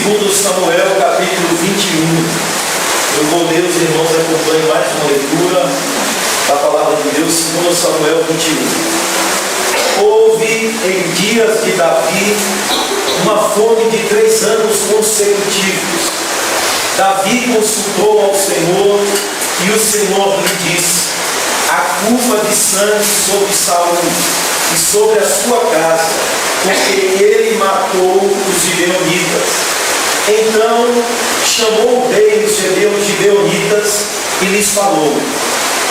2 Samuel, capítulo 21. Eu vou ler, os irmãos acompanhem mais uma leitura da palavra de Deus, 2 Samuel 21. Houve em dias de Davi uma fome de 3 anos consecutivos. Davi consultou ao Senhor e o Senhor lhe disse: a culpa de sangue sobre Saul e sobre a sua casa, porque ele matou os gibeonitas. Então chamou o rei os gibeonitas e lhes falou: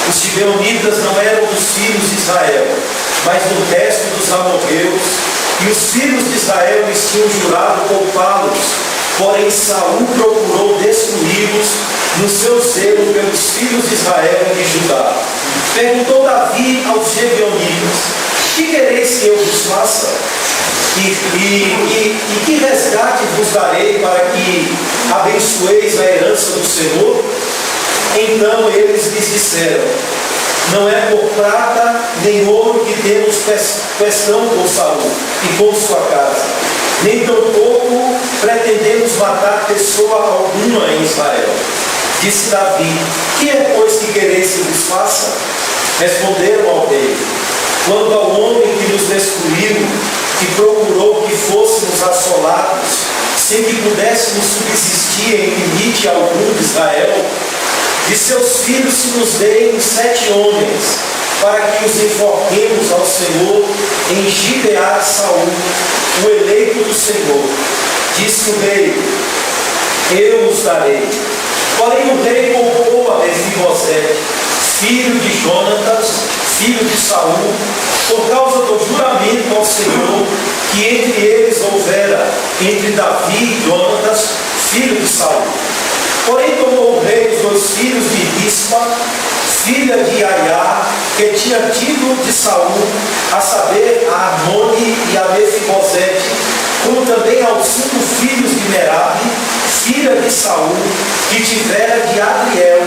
os gibeonitas não eram dos filhos de Israel, mas do resto dos amorreus, e os filhos de Israel lhes tinham jurado poupá-los. Porém Saul procurou destruí-los no seu zelo pelos filhos de Israel e de Judá. Perguntou Davi aos gibeonitas: que quereis que eu vos faça? E que resgate vos darei para que abençoeis a herança do Senhor? Então eles lhes disseram: não é por prata nem ouro que temos questão com Saul e com sua casa, nem tampouco pretendemos matar pessoa alguma em Israel. Disse Davi: que é, pois, que quereis que vos faça? Responderam ao rei: quando ao homem que nos destruiu, que procurou que fôssemos assolados, sem que pudéssemos subsistir em limite algum de Israel, de seus filhos se nos deem 7 homens, para que os enforquemos ao Senhor em Gibeá de Saul, o eleito do Senhor. Disse o rei: eu os darei. Porém o rei poupou a Mefibosete, filho de Jonatas, filho de Saul, por causa do juramento ao Senhor que entre eles houvera, entre Davi e Jonatas, filho de Saul. Porém tomou o rei os 2 filhos de Rispa, filha de Aiá, que tinha tido de Saul, a saber, a Armone e a Mefibosete, como também aos 5 filhos de Merabe, filha de Saul, que tivera de Adriel,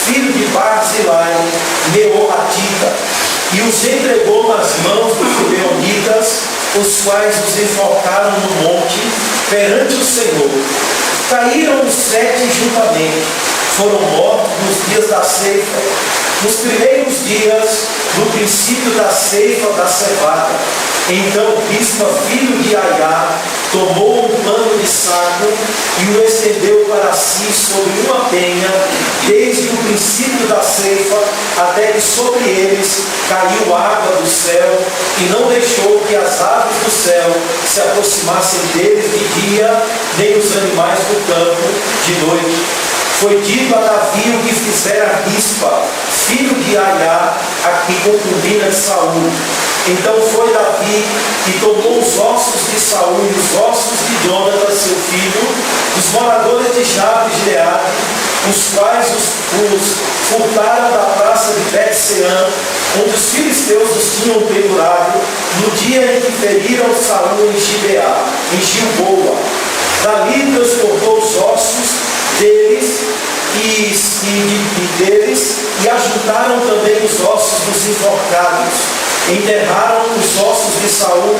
filho de Barzilai, Meoatita, e os entregou nas mãos dos gibeonitas, os quais os enforcaram no monte, perante o Senhor. Caíram os 7 juntamente, foram mortos nos dias da ceifa, nos primeiros dias, no princípio da ceifa da cevada. Então Rispa, filho de Aiá, tomou um pano de saco e o estendeu para si sobre uma penha, desde o princípio da ceifa até que sobre eles caiu água do céu, e não deixou que as aves do céu se aproximassem deles de dia, nem os animais do campo de noite. Foi dito a Davi o que fizera Rispa, filho de Aiá, a concubina de Saul. Então foi Davi e tomou os ossos de Saul e os ossos de Jonatas, seu filho, dos moradores de Jabe e Gileade, os quais os furtaram da praça de Bet-Sean, onde os filisteus os tinham pendurado, no dia em que feriram Saul em Gibeá, em Gilboa. Dali transportou os ossos deles e ajuntaram também os ossos dos enforcados. Enterraram os ossos de Saul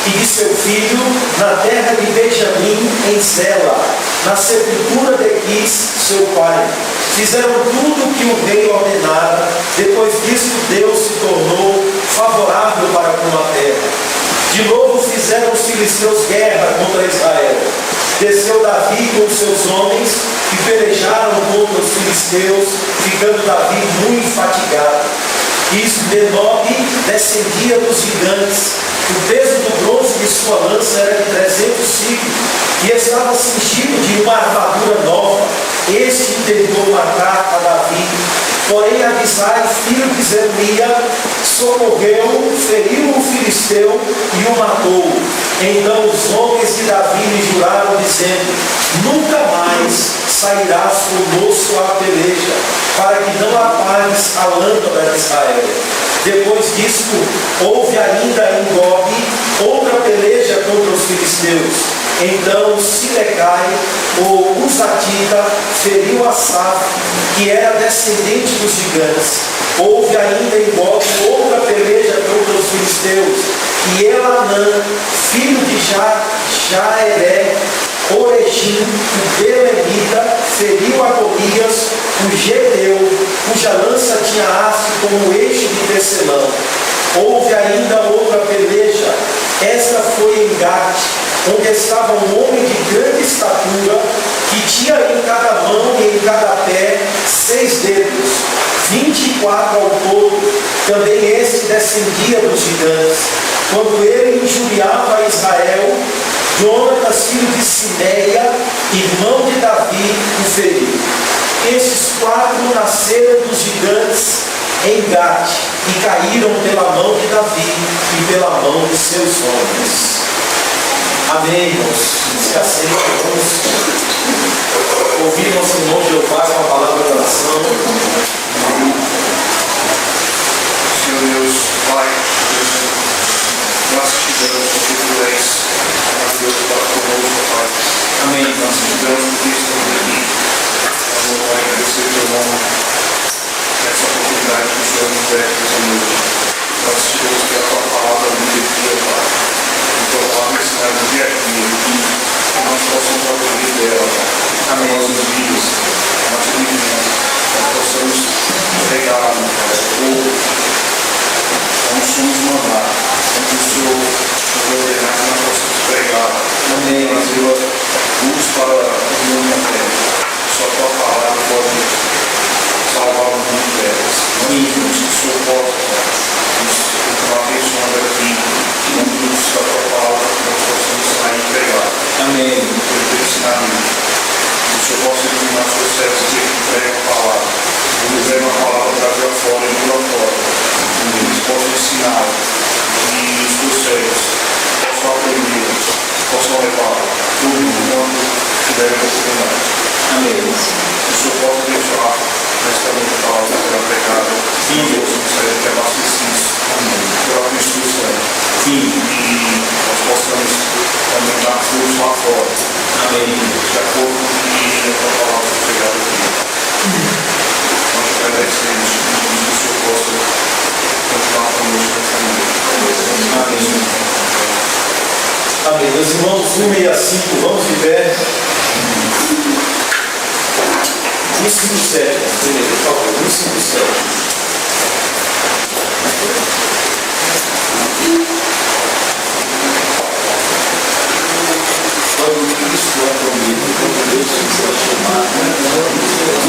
e de seu filho na terra de Benjamim, em Zela, na sepultura de Quis, seu pai. Fizeram tudo o que o rei ordenara. Depois disso, Deus se tornou favorável para com a terra. De novo fizeram os filisteus guerra contra Israel. Desceu Davi com os seus homens e pelejaram contra os filisteus, ficando Davi muito fatigado. Isbenob descendia dos gigantes. O peso do bronze de sua lança era de 300 ciclos e estava cingido de uma armadura nova. Este tentou matar a Davi. Porém Abisai, filho de Zeruia, socorreu, feriu o filisteu e o matou. Então os homens de Davi lhe juraram, dizendo: nunca mais sairás conosco à peleja, para que não apagues a lâmpada de Israel. Depois disso, houve ainda em Gob outra peleja contra os filisteus. Então Silecai, o Uzatita, feriu Asaf, que era descendente dos gigantes. Houve ainda em Gob outra peleja contra os filisteus. E Elanã, filho de Jaeré, Orejim, o belemita, feriu a Golias, o Gedeu, cuja lança tinha haste como o eixo de tecelão. Houve ainda outra peleja, esta foi em Gate, onde estava um homem de grande estatura, que tinha em cada mão e em cada pé 6 dedos, 24 ao todo. Também este descendia dos gigantes. Quando ele injuriava Israel, Jonatas, filho de Simeia, irmão de Davi, o feriu. Esses 4 nasceram dos gigantes em Gate e caíram pela mão de Davi e pela mão de seus homens. Amém, irmãos. Se aceita, vamos ouvir nosso irmão Jeová com a palavra da oração. Senhor Deus, Pai, nós te damos porque tu és maravilhoso para conosco, Pai. Amém. Nós te damos porque estamos aqui. Amor, Pai, agradecer o teu nome, essa oportunidade que o Senhor nos dá, Senhor. Nós te damos que a tua palavra nos dia, Pai. A tua palavra ensinar no dia a dia, que nós possamos aprender dela, Pai. Nós nos dias, nós vivemos, nós possamos pegar, Pai, como somos mandados, como o Senhor nos ordenar que nós possamos pregar, trazer luz para o mundo na terra. Só a tua palavra pode salvar o mundo delas. Nós pedimos que o Senhor possa nos abençoando aqui, em luz da tua palavra, que nós possamos sair e pregar. Amém. Pelo teu ensinamento. Que o Senhor possa iluminar os seus servos que pregam a palavra. Quando vem uma palavra trazida fora e muda fora. Eles possam ensinar e os teus servos possam aprender, possam levar todo mundo quando tiverem oportunidade. Amém. Que o Senhor possa deixar nesta noite palavra pela pregada e Deus nos serve que abastecidos pela Cristo. Sim. E nós possamos também dar frutos lá fora. Amém. De acordo com o que a tua palavra foi pregada aqui. Nós te agradecemos e pedimos que o Senhor possa continuar conosco nesta noite. Amém. Amém. Meus irmãos, 165, vamos de pé. 157, primeiro, por favor, 157. Quando Cristo é comigo, quando Deus precisa chamar, Quando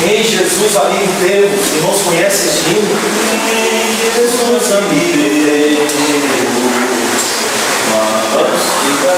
Em Jesus amigo temos. Irmãos, conhecem esse hino? Em Jesus amigo temos. Vamos ficar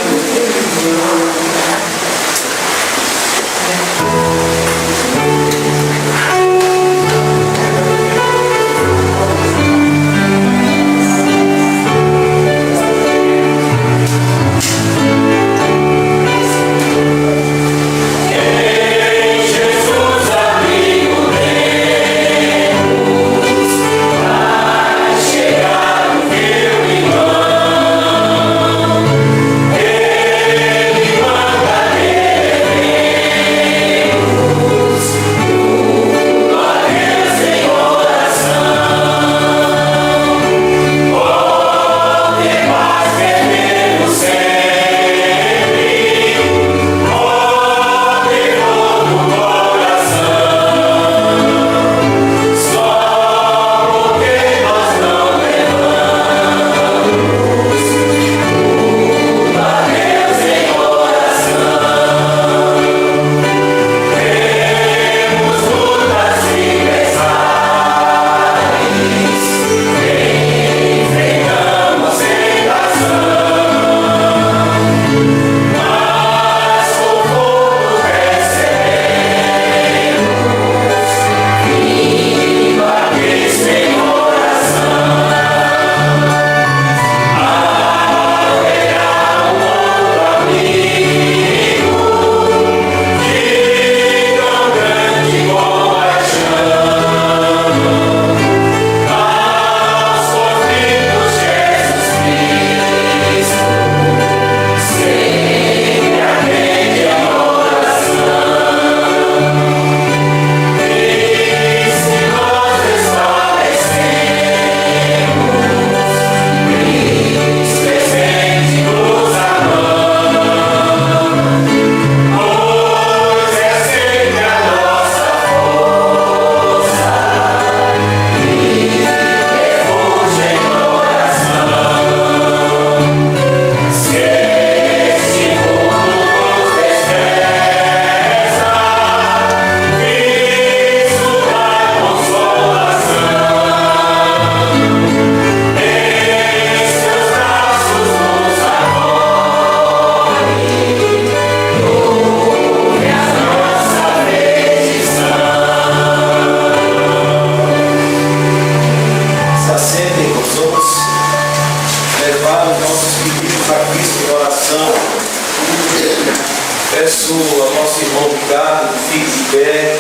Peço ao nosso irmão Ricardo que fique de pé,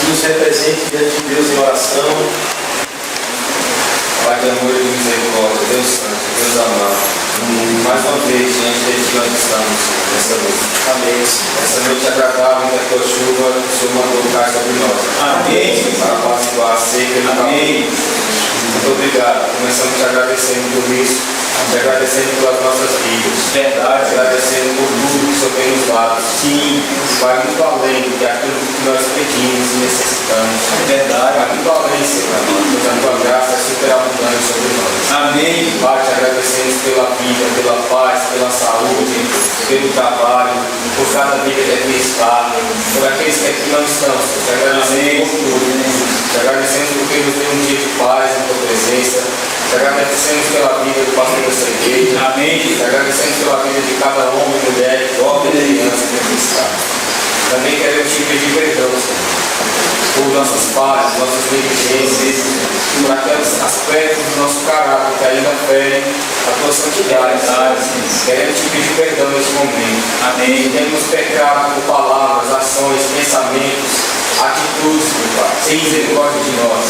que nos represente diante de Deus em oração. Pai de amor e de misericórdia, Deus Santo, Deus amado, mais uma vez diante de onde estamos nessa noite. Amém. Essa noite agradável da tua chuva, o Senhor mandou cair sobre nós. Amém. Para apaciguar a seca e o Amém. Muito obrigado. Começamos te agradecendo por isso, te agradecendo pelas nossas vidas. Verdade. Agradecendo por tudo que o Senhor tem nos dado. Sim. Vai muito além do que aquilo que nós pedimos e necessitamos. Verdade. Vai muito além, Senhor, pois a tua graça é superabundante sobre nós. Amém. Pai, te agradecemos pela vida, pela paz, pela saúde, pelo trabalho, por cada vida que aqui está, por aqueles que aqui não estão. Te agradecemos por tudo. Te agradecemos porque nos deu um dia de paz em tua presença. Te agradecemos pela vida do pastor dessa igreja. Amém. Te agradecemos pela vida de cada homem, mulher, jovem e criança que aqui está. Também queremos te pedir perdão, Senhor, por nossos pais, nossas negligências, por aqueles aspectos do nosso caráter que ainda ferem a tua santidade. Queremos te pedir perdão nesse momento. Amém. Temos pecado por palavras, ações, pensamentos, atitudes, meu Pai. Sem misericórdia de nós.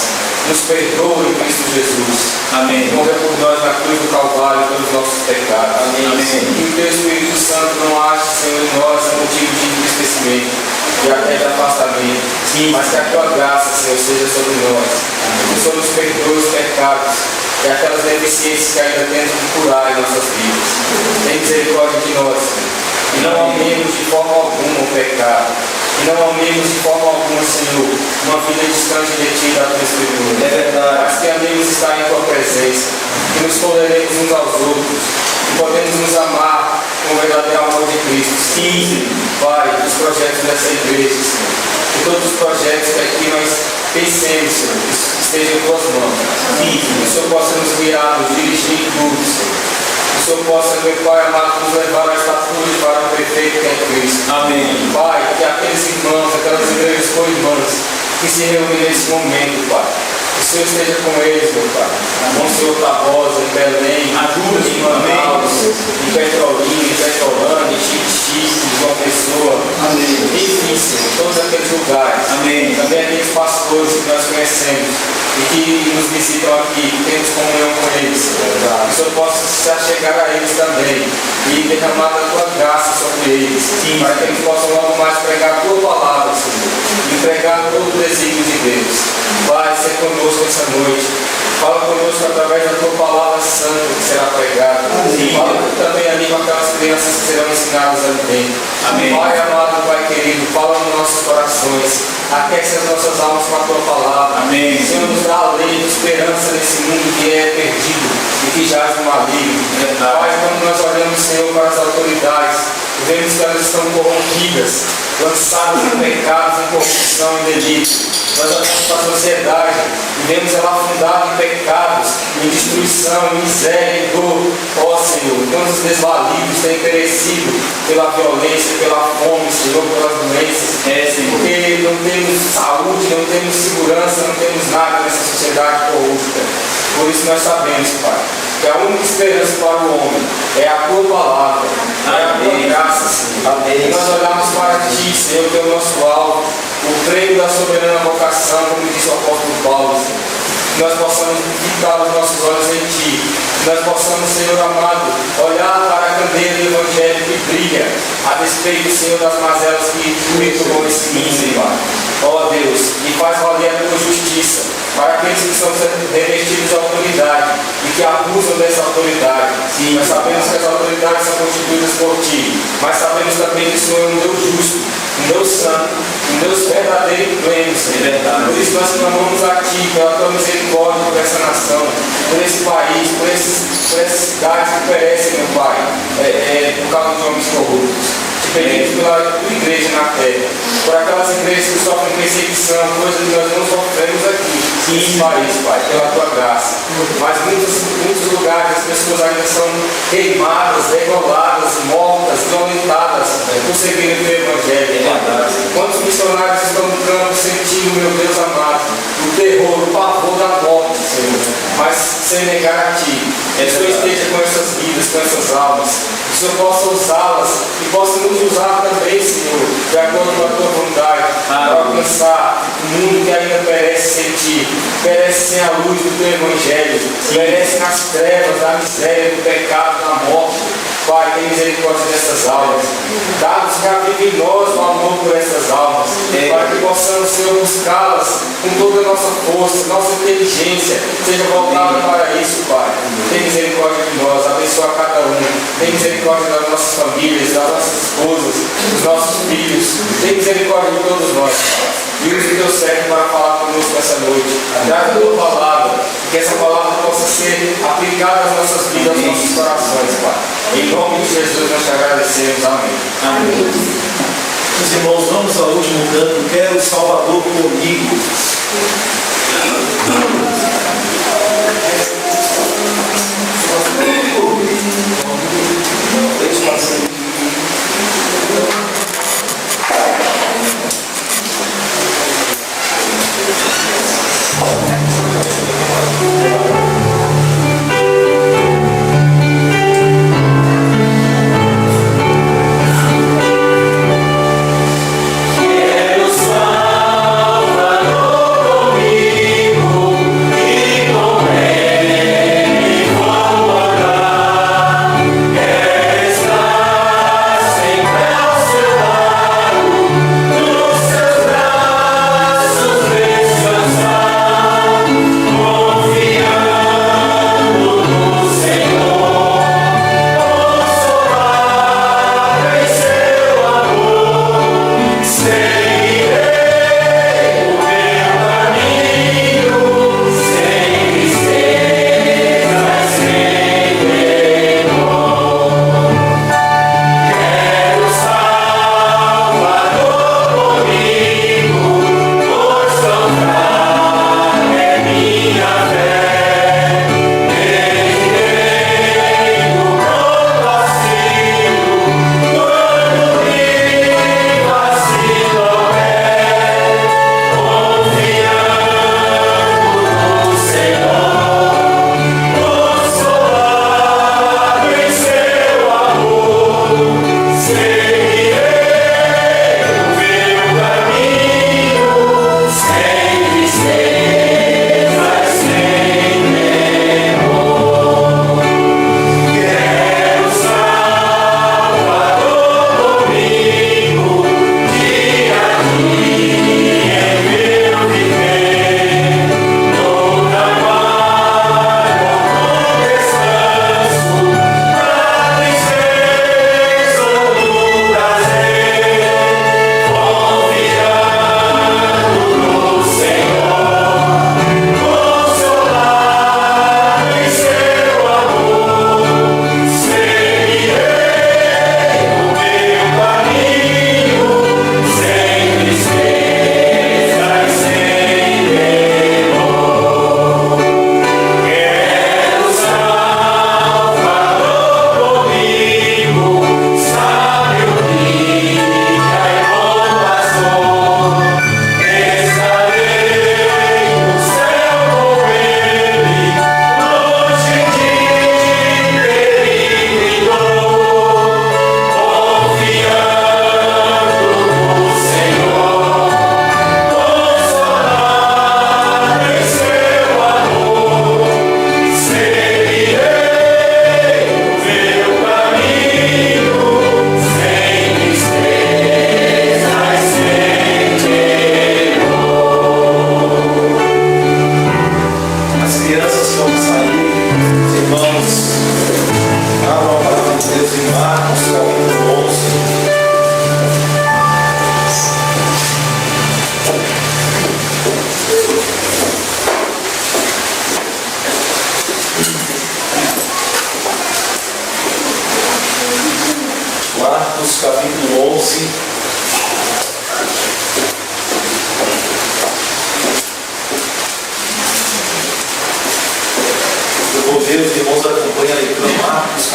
Nos perdoa em Cristo Jesus. Amém. Morreu por nós na cruz do Calvário pelos nossos pecados. Amém. Que o teu Espírito Santo não ache, Senhor, em nós motivo de entristecimento e até de afastamento. Sim. Mas que a tua graça, Senhor, seja sobre nós. Que o Senhor nos perdoe os pecados e aquelas deficiências que ainda temos que curar em nossas vidas. Tem misericórdia de nós, Senhor. E não amemos de forma alguma o pecado. E não amemos de forma alguma, Senhor, uma vida distante de Ti e da Tua Escritura. É verdade. Mas que amemos estar em Tua presença, que nos toleremos uns aos outros, que podemos nos amar com o verdadeiro amor de Cristo. Sim, Pai, dos projetos dessa igreja, Senhor. Que todos os pensemos, Senhor, que esteja em tuas mãos. Que o Senhor possa nos guiar, nos dirigir em tudo, Senhor. Que o Senhor possa, meu Pai amado, nos levar a estatura e para o perfeito que é Cristo. Amém. Pai, que aqueles irmãos, aquelas igrejas co-irmãs que se reúnem nesse momento, Pai, que o Senhor esteja com eles, meu Pai. Com o Senhor Tabosa, em Belém, Ajuda-nos, em Manaus, em Petrolina, em Petrolândia, em Chique-Chique, em João Pessoa. Amém. Enfim, Senhor, todos aqueles lugares. Amém. Também aqueles pastores que nós conhecemos e que nos visitam aqui, que temos comunhão com eles. Que o Senhor possa se achegar a eles também e derramar a tua graça sobre eles. Sim. Para que eles possam logo mais pregar a tua palavra, Senhor. E pregar todo o desígnio de Deus. Vai ser conosco essa noite. Fala conosco através da tua palavra santa que será pregada. Fala também ali com aquelas crianças que serão ensinadas ali dentro. Amém. Pai amado, Pai querido, fala nos nossos corações. Aquece as nossas almas com a tua palavra. Amém. Senhor, nos dá alento, esperança nesse mundo que é perdido e que jaz no maligno. Pai, quando nós olhamos, Senhor, para as autoridades, vemos que elas estão corrompidas, lançadas em pecados, em corrupção, em delito. Nós olhamos para a sociedade e vemos ela afundada em pecados, em destruição, em miséria, em dor. Ó Senhor, quantos desvalidos têm perecido pela violência, pela fome, Senhor, pelas doenças. Porque não temos saúde, não temos segurança, não temos nada nessa sociedade corrupta. Por isso nós sabemos, Pai, que a única esperança para o homem é a tua palavra, é a tua graça, Senhor. E nós olhamos para ti, Senhor, que é o nosso alvo, o prêmio da soberana vocação, como disse o apóstolo Paulo, Senhor. Que nós possamos fitar os nossos olhos em ti, que nós possamos, Senhor amado, olhar para a candeia do Evangelho que brilha, a despeito, Senhor, das mazelas que perturbam esse mundo, Pai. Ó Deus, e faz valer a tua justiça para aqueles que são revestidos de autoridade e que abusam dessa autoridade. Sim, nós sabemos que as autoridades são constituídas por ti, mas sabemos também que o Senhor é um Deus justo, um Deus santo, um Deus verdadeiro e pleno, Senhor. Por isso nós clamamos a ti, pela tua misericórdia por essa nação, por esse país, por essas cidades que perecem, meu Pai, por causa de homens corruptos. Te pedimos pela tua igreja na terra, por aquelas igrejas que sofrem perseguição, coisas que nós não sofremos aqui nesse país, Pai, pela tua graça. Mas muitos lugares as pessoas ainda são queimadas, degoladas, mortas, violentadas por seguirem o teu Evangelho. Quantos missionários estão no campo sentindo, meu Deus amado, o terror, o pavor da morte, Senhor, mas sem negar a ti. Que o Senhor esteja com essas vidas, com essas almas. Que o Senhor possa usá-las e possa nos usar também, Senhor, de acordo com a tua vontade, para alcançar um mundo que ainda perece sem ti, perece sem a luz do teu Evangelho, perece nas trevas, da miséria, do pecado, da morte. Pai, tem misericórdia dessas almas. Dá-nos que avive em nós o amor por essas almas, para que possamos, Senhor, buscá-las com toda a nossa força, nossa inteligência, seja voltada para isso, Pai. Tem misericórdia de nós, abençoa cada um. Tem misericórdia das nossas famílias, das nossas esposas, dos nossos filhos. Tem misericórdia de todos nós, Pai. E use o teu servo para falar conosco essa noite. Traz a tua palavra, que essa palavra possa ser aplicada às nossas vidas, aos nossos corações, Pai. Em nome de Jesus nós te agradecemos. Amém. Amém. Meus irmãos, vamos ao último canto. Quero o Salvador comigo. Quero Salvador comigo.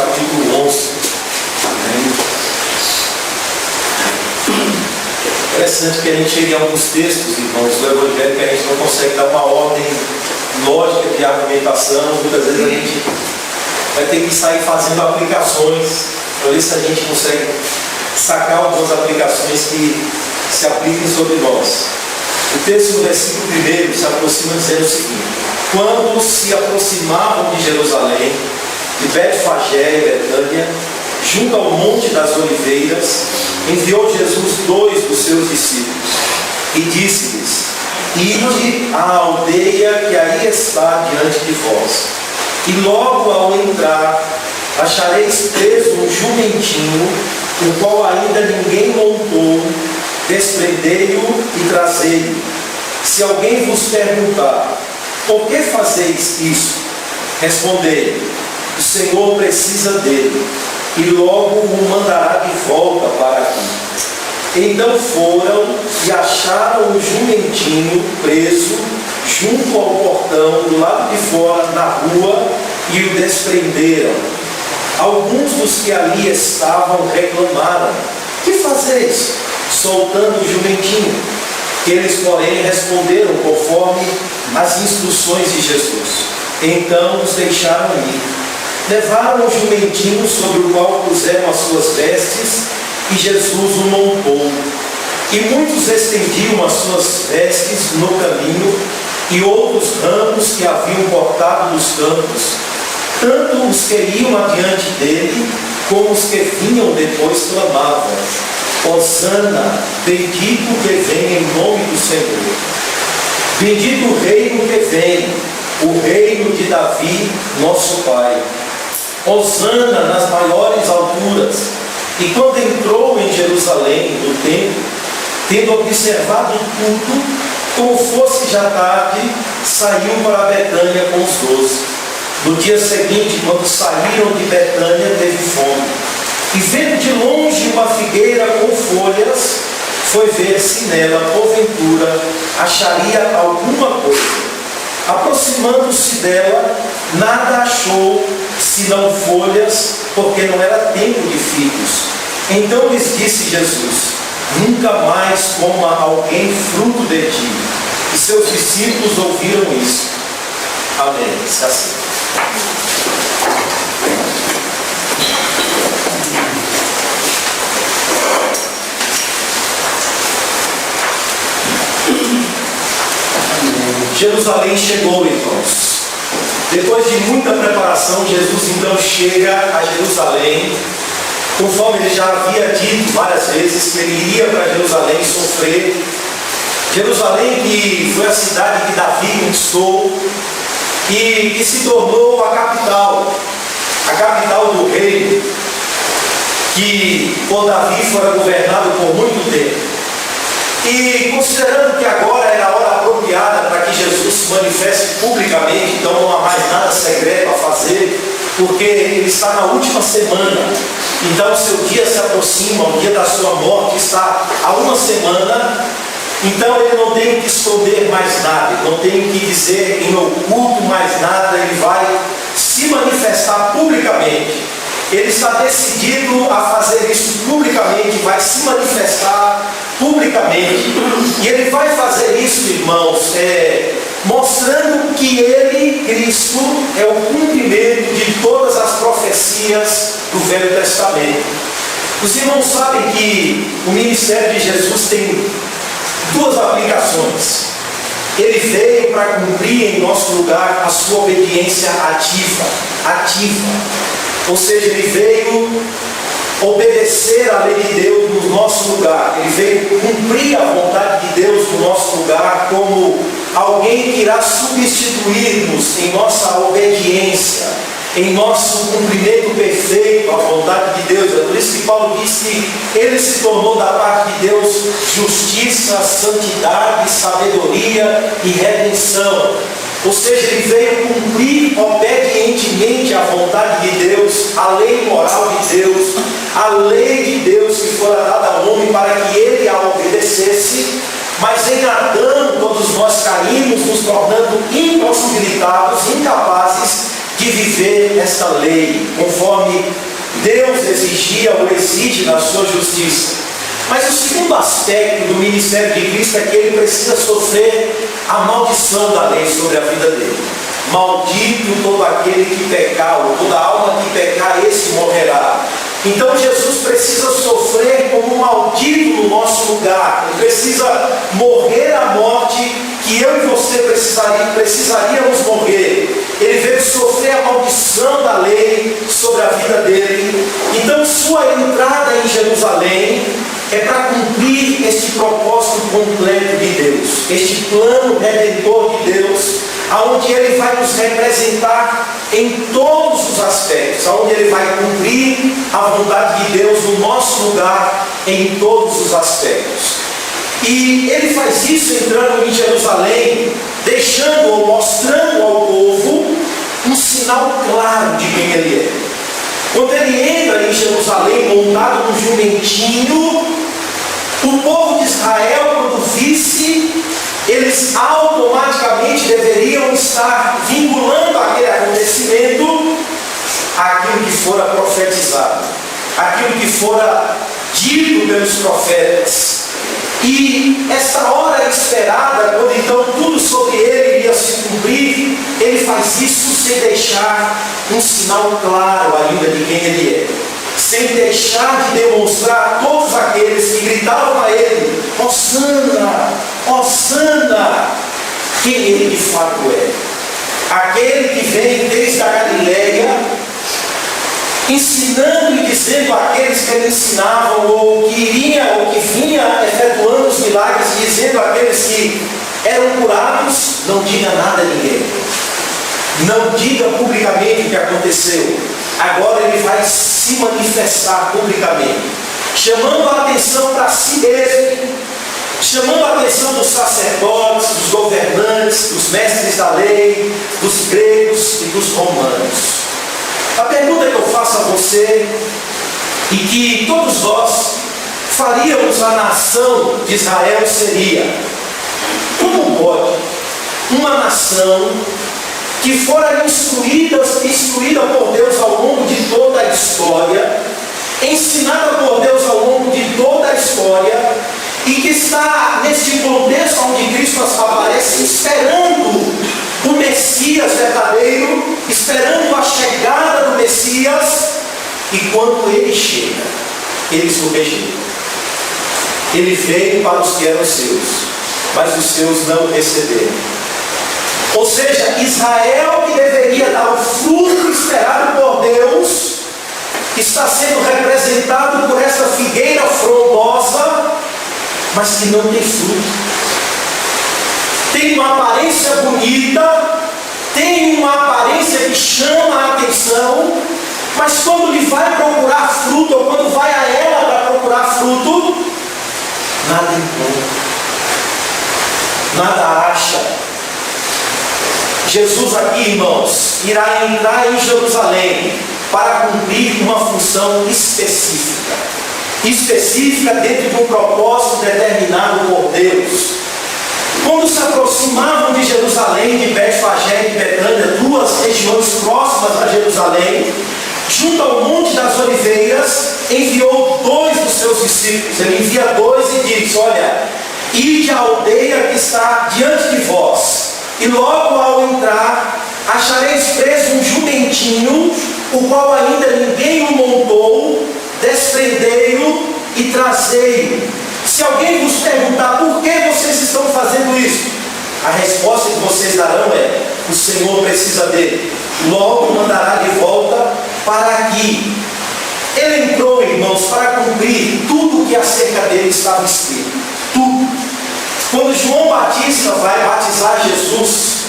capítulo 11. Interessante que a gente chega em alguns textos, irmãos, do Evangelho, que a gente não consegue dar uma ordem lógica de argumentação. Muitas vezes a gente vai ter que sair fazendo aplicações para ver se a gente consegue sacar algumas aplicações que se apliquem sobre nós. O texto no versículo 1 se aproxima dizendo o seguinte: quando se aproximavam de Jerusalém, de Betfagé e Betânia, junto ao Monte das Oliveiras, enviou Jesus 2 dos seus discípulos e disse-lhes: ide à aldeia que aí está diante de vós, e logo ao entrar achareis preso um jumentinho, o qual ainda ninguém montou, desprendei-o e trazei-o. Se alguém vos perguntar: por que fazeis isso? Respondei: o Senhor precisa dele, e logo o mandará de volta para aqui. Então foram e acharam o jumentinho preso junto ao portão, do lado de fora, na rua, e o desprenderam. Alguns dos que ali estavam reclamaram: que fazeis, soltando o jumentinho? Eles, porém, responderam conforme as instruções de Jesus. Então os deixaram ir. Levaram o jumentinho, sobre o qual puseram as suas vestes, e Jesus o montou. E muitos estendiam as suas vestes no caminho, e outros ramos que haviam cortado dos campos, tanto os que iam adiante dele, como os que vinham depois clamavam: Hosana, bendito que vem em nome do Senhor. Bendito o reino que vem, o reino de Davi, nosso Pai. Hosana nas maiores alturas. E quando entrou em Jerusalém, no templo, tendo observado tudo, como fosse já tarde, saiu para Betânia com os 12. No dia seguinte, quando saíram de Betânia, teve fome. E vendo de longe uma figueira com folhas, foi ver se nela, porventura, acharia alguma coisa. Aproximando-se dela, nada achou, senão folhas, porque não era tempo de figos. Então lhes disse Jesus: nunca mais coma alguém fruto de ti. E seus discípulos ouviram isso. Amém. Se assim. Jerusalém chegou, irmãos. Depois de muita preparação, Jesus então chega a Jerusalém, conforme ele já havia dito várias vezes que ele iria para Jerusalém sofrer. Jerusalém, que foi a cidade que Davi conquistou e que se tornou a capital do reino, que por Davi fora governado por muito tempo. E considerando que agora era a hora apropriada para que Jesus se manifeste publicamente, então não há mais nada secreto a fazer, porque ele está na última semana, então o seu dia se aproxima, o dia da sua morte está a uma semana, então ele não tem que esconder mais nada, ele não tem que dizer em oculto mais nada, ele vai se manifestar publicamente. Ele está decidido a fazer isso publicamente, vai se manifestar publicamente. E ele vai fazer isso, irmãos, mostrando que ele, Cristo, é o cumprimento de todas as profecias do Velho Testamento. Os irmãos sabem que o ministério de Jesus tem duas aplicações. Ele veio para cumprir em nosso lugar a sua obediência ativa. Ou seja, ele veio obedecer a lei de Deus no nosso lugar. Ele veio cumprir a vontade de Deus no nosso lugar como alguém que irá substituir-nos em nossa obediência, em nosso cumprimento perfeito à vontade de Deus. É por isso que Paulo diz que ele se tornou da parte de Deus justiça, santidade, sabedoria e redenção. Ou seja, ele veio cumprir obedientemente a vontade de Deus, a lei moral de Deus, a lei de Deus que fora dada ao homem para que ele a obedecesse. Mas em Adão, todos nós caímos, nos tornando impossibilitados, incapazes de viver esta lei, conforme Deus exigia ou exige na sua justiça. Mas o segundo aspecto do ministério de Cristo é que ele precisa sofrer a maldição da lei sobre a vida dele. Maldito todo aquele que pecar, ou toda alma que pecar, esse morrerá. Então Jesus precisa sofrer como um maldito no nosso lugar. Ele precisa morrer a morte que eu e você precisaríamos morrer. Ele veio sofrer a maldição da lei sobre a vida dele. Então sua entrada em Jerusalém é para cumprir este propósito completo de Deus, este plano redentor de Deus, aonde Ele vai nos representar em todos os aspectos, aonde Ele vai cumprir a vontade de Deus no nosso lugar em todos os aspectos. E Ele faz isso entrando em Jerusalém, deixando ou mostrando ao povo um sinal claro de quem Ele é. Quando Ele entra em Jerusalém montado num jumentinho, o povo de Israel, quando visse, eles automaticamente deveriam estar vinculando aquele acontecimento àquilo que fora profetizado, aquilo que fora dito pelos profetas. E esta hora esperada, quando então tudo sobre ele iria se cumprir, ele faz isso sem deixar um sinal claro ainda de quem ele é. Sem deixar de demonstrar a todos aqueles que gritavam a ele: Hosana, Hosana, quem ele de fato é. Aquele que vem desde a Galileia, ensinando e dizendo àqueles que ele ensinavam, ou que iria, ou que vinha efetuando os milagres, dizendo àqueles que eram curados: não diga nada a ninguém, não diga publicamente o que aconteceu. Agora ele vai se manifestar publicamente, chamando a atenção para si mesmo, chamando a atenção dos sacerdotes, dos governantes, dos mestres da lei, dos gregos e dos romanos. A pergunta que eu faço a você, e que todos nós faríamos à nação de Israel, seria: como pode uma nação que fora instruída por Deus ao longo de toda a história, ensinada por Deus ao longo de toda a história, e que está neste contexto onde Cristo aparece, esperando o Messias verdadeiro, esperando a chegada do Messias, e quando ele chega, eles o rejeitam. Ele veio para os que eram seus, mas os seus não o receberam. Ou seja, Israel, que deveria dar o fruto esperado por Deus, está sendo representado por essa figueira frondosa, mas que não tem fruto. Tem uma aparência bonita, tem uma aparência que chama a atenção, mas quando ele vai procurar fruto, ou quando vai a ela para procurar fruto, nada encontra, nada acha. Jesus aqui, irmãos, irá entrar em Jerusalém para cumprir uma função específica dentro de um propósito determinado por Deus. Quando se aproximavam de Jerusalém, de Betfagé e de Betânia, duas regiões próximas a Jerusalém, junto ao Monte das Oliveiras, enviou 2 dos seus discípulos. Ele envia 2 e diz: olha, ide à aldeia que está diante de vós, e logo ao entrar, achareis preso um jumentinho, o qual ainda ninguém o montou, desprendei-o e trazei-o. Se alguém vos perguntar por que vocês estão fazendo isso, a resposta que vocês darão é: o Senhor precisa dele, logo mandará de volta para aqui. Ele entrou, irmãos, para cumprir tudo o que acerca dele estava escrito. Tudo. Quando João Batista vai batizar Jesus,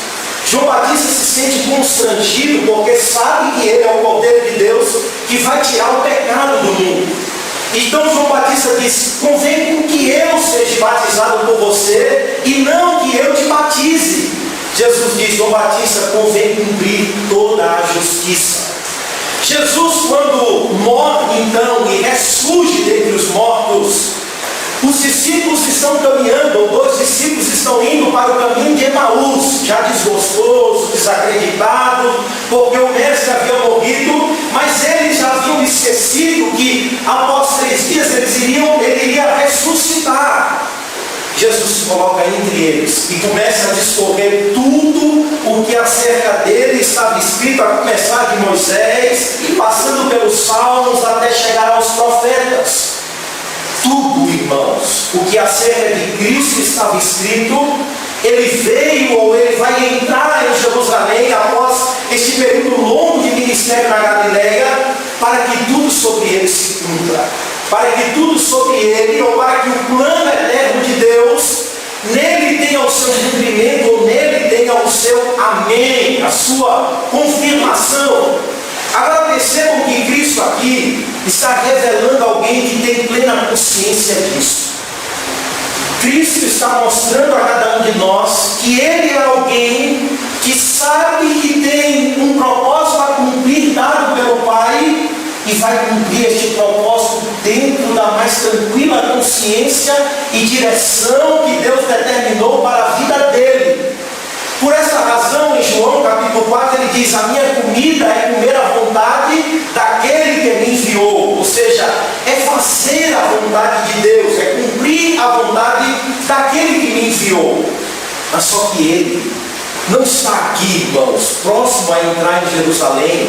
João Batista se sente constrangido, porque sabe que ele é o Cordeiro de Deus que vai tirar o pecado do mundo. Então João Batista diz: convém com que eu seja batizado por você e não que eu te batize. Jesus diz: João Batista, convém cumprir toda a justiça. Jesus, quando morre então e ressurge dentre os mortos, os discípulos estão caminhando, ou 2 discípulos estão indo para o caminho de Emaús, já desgostoso, desacreditado, porque o mestre havia morrido, mas eles já haviam esquecido que após 3 dias ele iria ressuscitar. Jesus se coloca entre eles e começa a discorrer tudo o que acerca dele estava escrito, a começar de Moisés, passando pelos salmos até chegar aos profetas. Tudo, irmãos, o que acerca de Cristo estava escrito. Ele veio, ou ele vai entrar em Jerusalém após este período longo de ministério na Galileia, para que tudo sobre ele se cumpra, para que tudo sobre ele, ou para que o plano eterno de Deus nele tenha o seu cumprimento, ou nele tenha o seu amém, a sua confirmação. Agora percebam que Cristo aqui está revelando alguém que tem plena consciência disso. Cristo está mostrando a cada um de nós que Ele é alguém que sabe que tem um propósito a cumprir dado pelo Pai e vai cumprir este propósito dentro da mais tranquila consciência e direção que Deus determinou para a vida dele. Por essa razão, em João capítulo 4, ele diz: a minha comida é comer a vontade daquele que me enviou. Ou seja, é fazer a vontade de Deus, é cumprir a vontade daquele que me enviou. Mas só que ele não está aqui, irmãos, próximo a entrar em Jerusalém,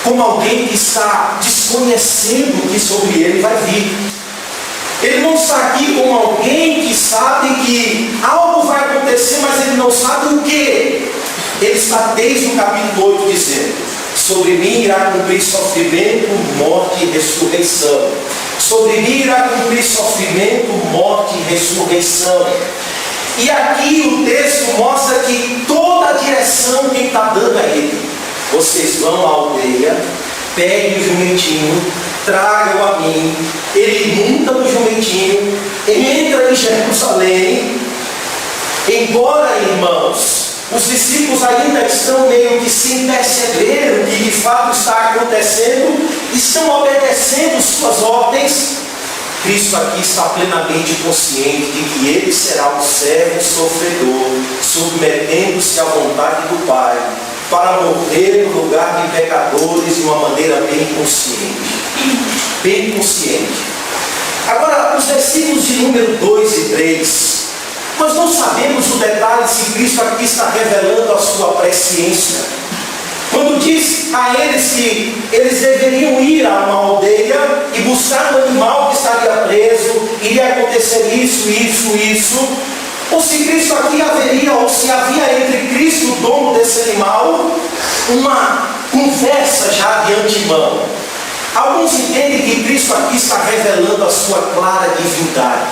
como alguém que está desconhecendo que sobre ele vai vir. Ele não está aqui como alguém que sabe que algo vai acontecer, mas ele não sabe o que. Ele está desde o capítulo 8 dizendo: sobre mim irá cumprir sofrimento, morte e ressurreição. Sobre mim irá cumprir sofrimento, morte e ressurreição. E aqui o texto mostra que toda a direção quem está dando é ele. Vocês vão à aldeia, peguem o jumentinho, tragam a mim. Ele monta no jumentinho, entra em Jerusalém. Embora, irmãos, os discípulos ainda estão meio que sem perceber o que de fato está acontecendo, estão obedecendo suas ordens. Cristo aqui está plenamente consciente de que ele será um servo sofredor, submetendo-se à vontade do Pai, para morrer no lugar de pecadores de uma maneira bem consciente. Bem consciente. Agora, os versículos de número 2 e 3, nós não sabemos o detalhe se Cristo aqui está revelando a sua presciência. Quando diz a eles que eles deveriam ir a uma aldeia e buscar um animal que estaria preso, iria acontecer isso, ou se Cristo aqui haveria, ou se havia entre Cristo, o dono desse animal, uma conversa já de antemão. Alguns entendem que Cristo aqui está revelando a sua clara divindade,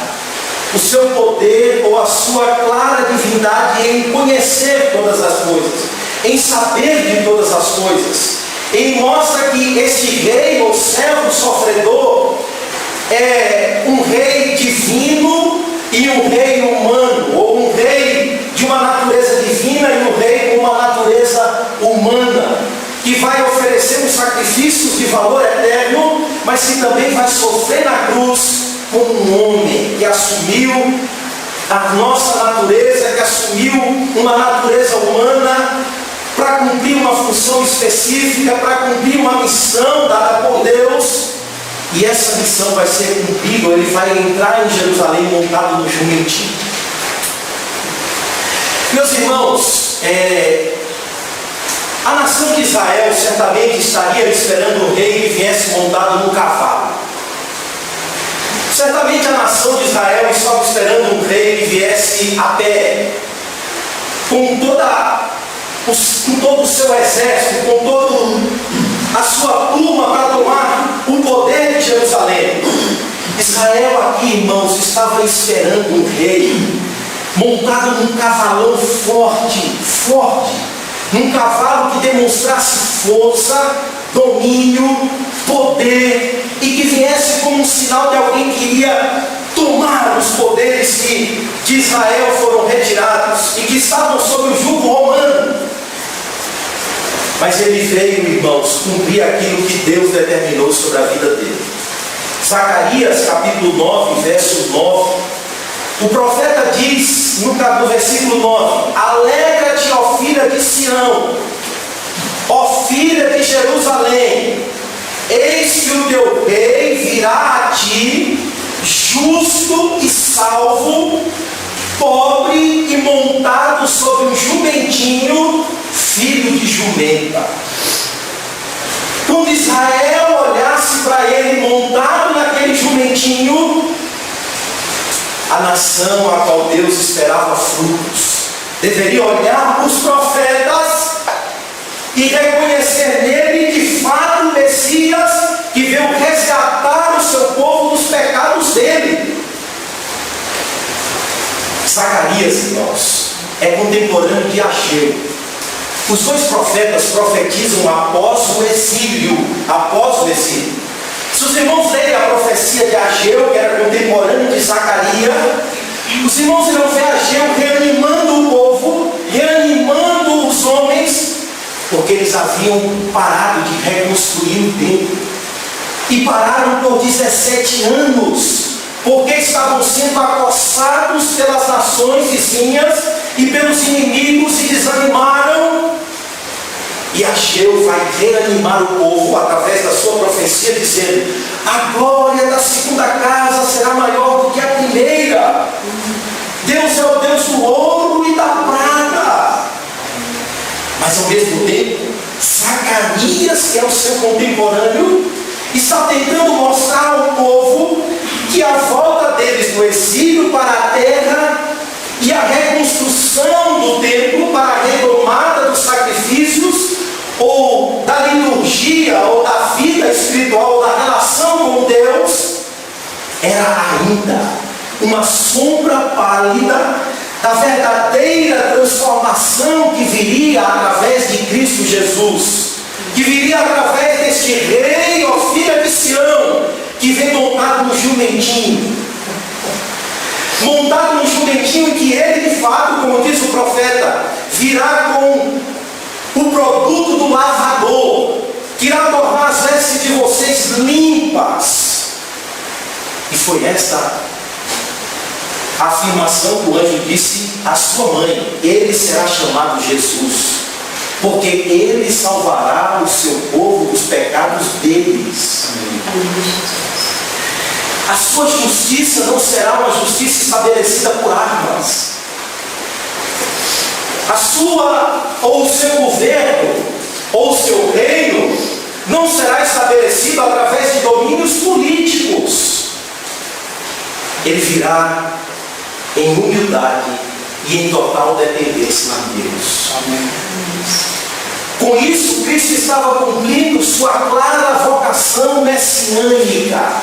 o seu poder ou a sua clara divindade em conhecer todas as coisas, em saber de todas as coisas. Ele mostra que este rei ou servo sofredor é um rei divino e um rei humano, ou um rei de uma natureza divina e um rei com uma natureza humana, que vai oferecer um sacrifício de valor eterno, mas que também vai sofrer na cruz como um homem que assumiu a nossa natureza, que assumiu uma natureza humana para cumprir uma função específica, para cumprir uma missão dada por Deus. E essa missão vai ser cumprida, ele vai entrar em Jerusalém montado no jumentinho. Meus irmãos, a nação de Israel certamente estaria esperando um rei que viesse montado no cavalo. Certamente a nação de Israel estava esperando um rei que viesse a pé, com todo o seu exército, com toda a sua pluma para tomar o poder de Jerusalém. Israel aqui, irmãos, estava esperando um rei montado num cavalão forte, num cavalo que demonstrasse força, domínio, poder, e que viesse como um sinal de alguém que iria tomar os poderes que de Israel foram retirados e que estavam sob o jugo romano. Mas ele veio, irmãos, cumprir aquilo que Deus determinou sobre a vida dele. Zacarias capítulo 9, verso 9, o profeta diz no versículo 9: alegra-te, ó filha de Sião, ó filha de Jerusalém, eis que o teu rei virá a ti, justo e salvo, pobre e montado sobre um jumentinho, filho de jumenta. Quando Israel olhasse para ele montado naquele jumentinho, a nação a qual Deus esperava frutos deveria olhar para os profetas e reconhecer nele de fato o Messias que veio resgatar o seu povo dos pecados dele. Zacarias, irmãos, é contemporâneo de Ageu. Os dois profetas profetizam após o exílio. Se os irmãos lerem a profecia de Ageu, que era contemporâneo de Zacarias, os irmãos irão ver Ageu reanimando o povo, reanimando os homens, porque eles haviam parado de reconstruir o templo. E pararam por 17 anos, porque estavam sendo acossados pelas nações vizinhas e pelos inimigos e desanimaram. E Ageu vai reanimar o povo através da sua profecia, dizendo: a glória da segunda casa será maior do que a primeira. Deus é o Deus do ouro e da prata. Mas ao mesmo tempo, Zacarias, que é o seu contemporâneo, está tentando mostrar ao povo que a volta deles do exílio para a terra e a reconstrução do templo para a retomada dos sacrifícios, ou da liturgia, ou da vida espiritual, da relação com Deus, era ainda uma sombra pálida da verdadeira transformação que viria através de Cristo Jesus, que viria através deste rei, ó filha de Sião, que vem montado no jumentinho. Montado no jumentinho, que ele de fato, como diz o profeta, virá com o produto do lavador, que irá tornar as vestes de vocês limpas. E foi esta a afirmação que o anjo disse à sua mãe: ele será chamado Jesus, porque ele salvará o seu povo dos pecados deles. A sua justiça não será uma justiça estabelecida por armas. A sua, ou o seu governo, ou o seu reino, não será estabelecido através de domínios políticos. Ele virá em humildade e em total dependência de Deus. Amém. Com isso, Cristo estava cumprindo sua clara vocação messiânica,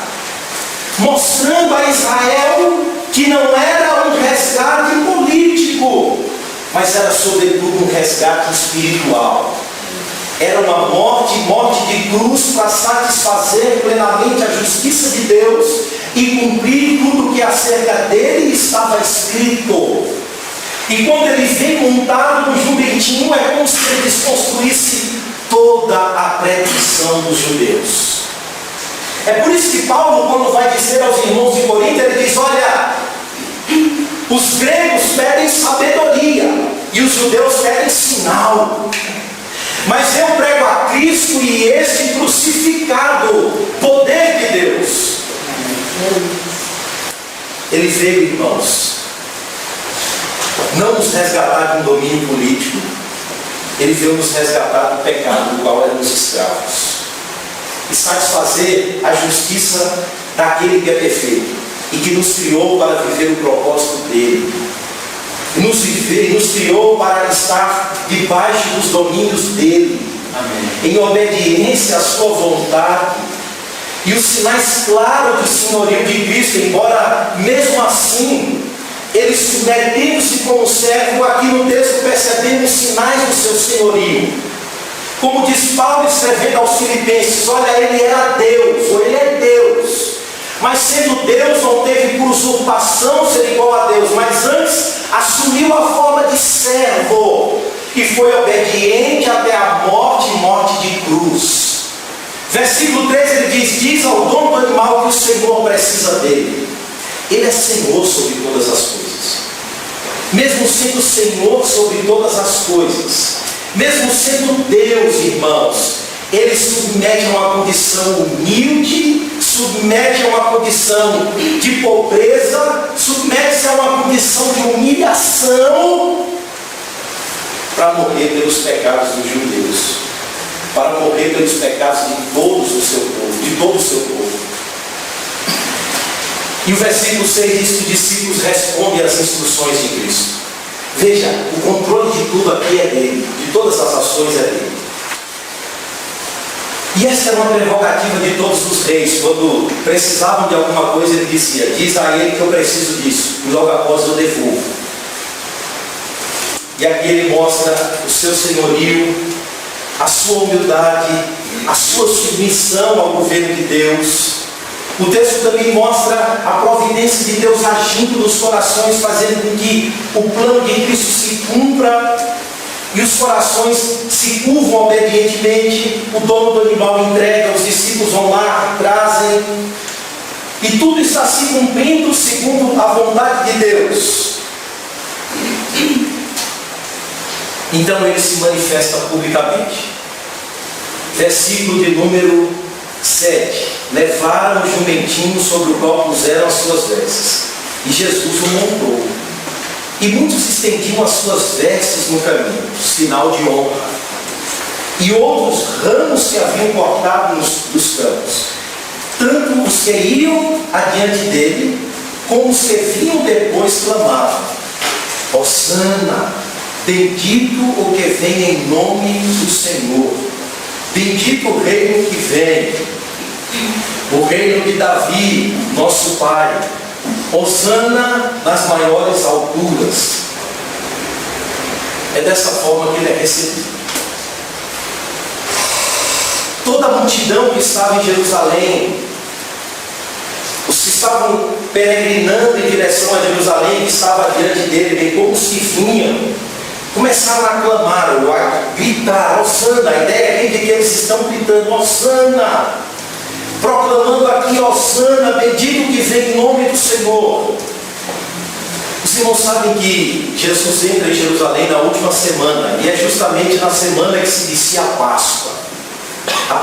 mostrando a Israel que não era um resgate político, mas era sobretudo um resgate espiritual. Era uma morte de cruz para satisfazer plenamente a justiça de Deus e cumprir tudo que acerca dele estava escrito. E quando ele vem montado no jumentinho, é como se ele desconstruísse toda a predição dos judeus. É por isso que Paulo, quando vai dizer aos irmãos de Corinto, ele diz: olha, os gregos pedem sabedoria e os judeus pedem sinal, mas eu prego a Cristo e este crucificado, poder de Deus. Ele veio, irmãos, não nos resgatar de um domínio político, ele veio nos resgatar do pecado do qual éramos escravos e satisfazer a justiça daquele que é perfeito e que nos criou para viver o propósito dele, e nos criou para estar debaixo dos domínios dele. Amém. Em obediência à sua vontade. E os sinais claros do senhorio de Cristo, embora mesmo assim ele submetendo-se como servo, aqui no texto percebemos sinais do seu senhorio. Como diz Paulo escrevendo aos Filipenses: olha, ele era Deus, ou ele é Deus, mas sendo Deus não teve por usurpação ser igual a Deus, mas antes assumiu a forma de servo e foi obediente até a morte e morte de cruz. Versículo 13 ele diz ao dono do animal que o Senhor precisa dele. Ele é Senhor sobre todas as coisas. Mesmo sendo Senhor sobre todas as coisas, Mesmo sendo Deus, irmãos, Ele submete a uma condição humilde, submete a uma condição de pobreza, submete-se a uma condição de humilhação para morrer pelos pecados dos judeus, para morrer pelos pecados de todos o seu povo, de todo o seu povo. E o versículo 6 diz que os discípulos respondem às instruções de Cristo. Veja, o controle de tudo aqui é dele, de todas as ações é dele. E essa era uma prerrogativa de todos os reis. Quando precisavam de alguma coisa, ele dizia: diz a ele que eu preciso disso, e logo após eu devolvo. E aqui ele mostra o seu senhorio, a sua humildade, a sua submissão ao governo de Deus. O texto também mostra a providência de Deus agindo nos corações, fazendo com que o plano de Cristo se cumpra e os corações se curvam obedientemente. O dono do animal entrega, os discípulos vão lá, trazem, e tudo está se cumprindo segundo a vontade de Deus. Então ele se manifesta publicamente. Versículo de número 7. Levaram o jumentinho sobre o qual puseram as suas vestes, e Jesus o montou. E muitos estendiam as suas vestes no caminho, sinal de honra. E outros ramos se haviam cortado dos campos. Tanto os que iam adiante dele, como os que vinham depois clamavam: Hosana, bendito o que vem em nome do Senhor. Bendito o reino que vem, o reino de Davi, nosso pai. Hosana nas maiores alturas. É dessa forma que ele é recebido. Toda a multidão que estava em Jerusalém, os que estavam peregrinando em direção a Jerusalém, que estava diante dele, bem como os que vinham, começaram a clamar, a gritar: Hosana. A ideia é de que eles estão gritando: Hosana, proclamando aqui: Hosana, bendito que vem em nome do Senhor. Os irmãos sabem que Jesus entra em Jerusalém na última semana, e é justamente na semana que se inicia a Páscoa. A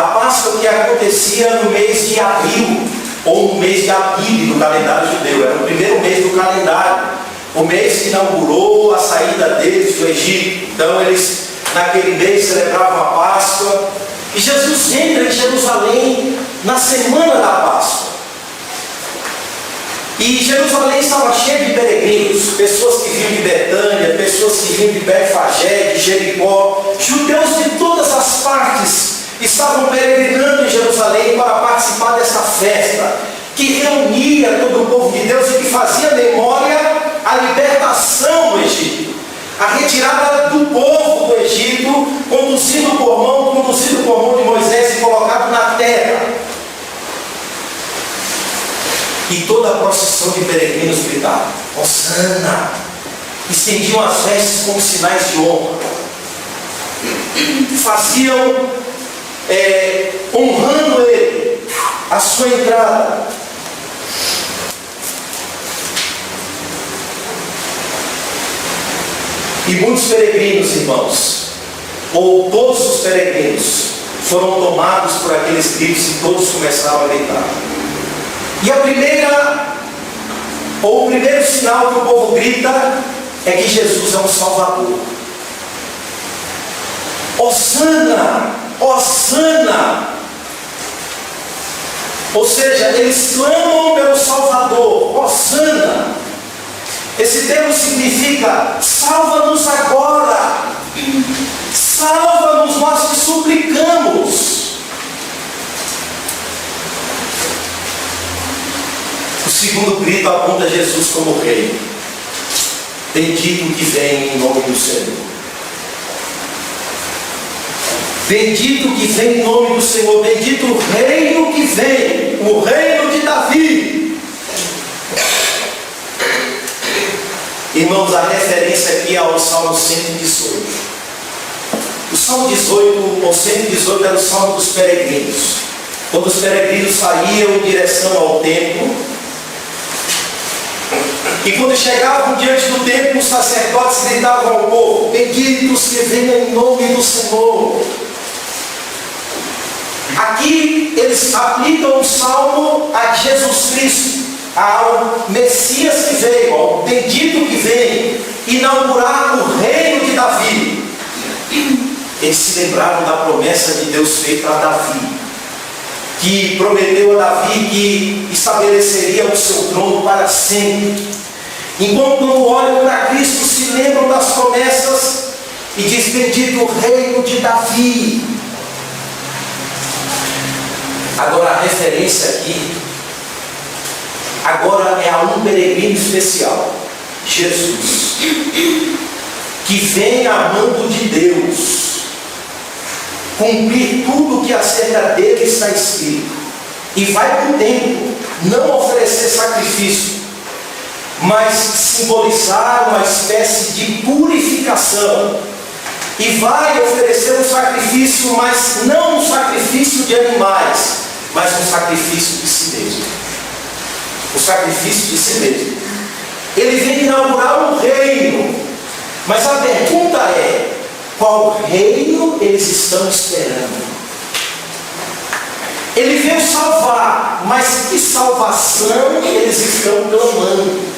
Páscoa que acontecia no mês de abril, ou no mês de Abib do calendário judeu. Era o primeiro mês do calendário, o mês que inaugurou a saída deles do Egito. Então eles naquele mês celebravam a Páscoa. E Jesus entra em Jerusalém na semana da Páscoa. E Jerusalém estava cheia de peregrinos, pessoas que vinham de Betânia, pessoas que vinham de Betfagé, de Jericó, judeus de todas as partes estavam peregrinando em Jerusalém para participar dessa festa, que reunia todo o povo de Deus e que fazia memória a libertação do Egito, a retirada do povo do Egito, conduzido por mão de Moisés e colocado na terra. E toda a procissão de peregrinos gritava: Hosana! Estendiam as vestes como sinais de honra. Faziam, honrando ele, a sua entrada. E muitos peregrinos, irmãos, ou todos os peregrinos, foram tomados por aqueles gritos e todos começaram a gritar. E o primeiro sinal que o povo grita é que Jesus é um Salvador. Hosana! Hosana! Ou seja, eles clamam pelo Salvador. Hosana! Esse termo significa: salva-nos agora, salva-nos, nós te suplicamos. O segundo grito aponta Jesus como rei. Bendito que vem em nome do Senhor. Bendito que vem em nome do Senhor. Bendito o reino que vem, o reino de Davi. Irmãos, a referência aqui é ao Salmo 118. O Salmo 18, ou 118, era o Salmo dos peregrinos. Quando os peregrinos saíam em direção ao templo, e quando chegavam diante do templo, sacerdotes gritavam ao povo: benditos que venham em nome do Senhor. Aqui eles aplicam o salmo a Jesus Cristo, ao Messias que veio, ao bendito que vem inaugurar o reino de Davi. Eles se lembraram da promessa de Deus feita a Davi, que prometeu a Davi que estabeleceria o seu trono para sempre. Enquanto quando olham para Cristo, se lembram das promessas e diz: bendito o reino de Davi. Agora a referência aqui agora é a um peregrino especial, Jesus, que vem a mando de Deus cumprir tudo que acerca dele está escrito, e vai com o tempo não oferecer sacrifício, mas simbolizar uma espécie de purificação, e vai oferecer um sacrifício, mas não um sacrifício de animais, mas um sacrifício de si mesmo. O sacrifício de si mesmo. Ele vem inaugurar um reino, mas a pergunta é: qual reino eles estão esperando? Ele veio salvar, mas que salvação eles estão clamando?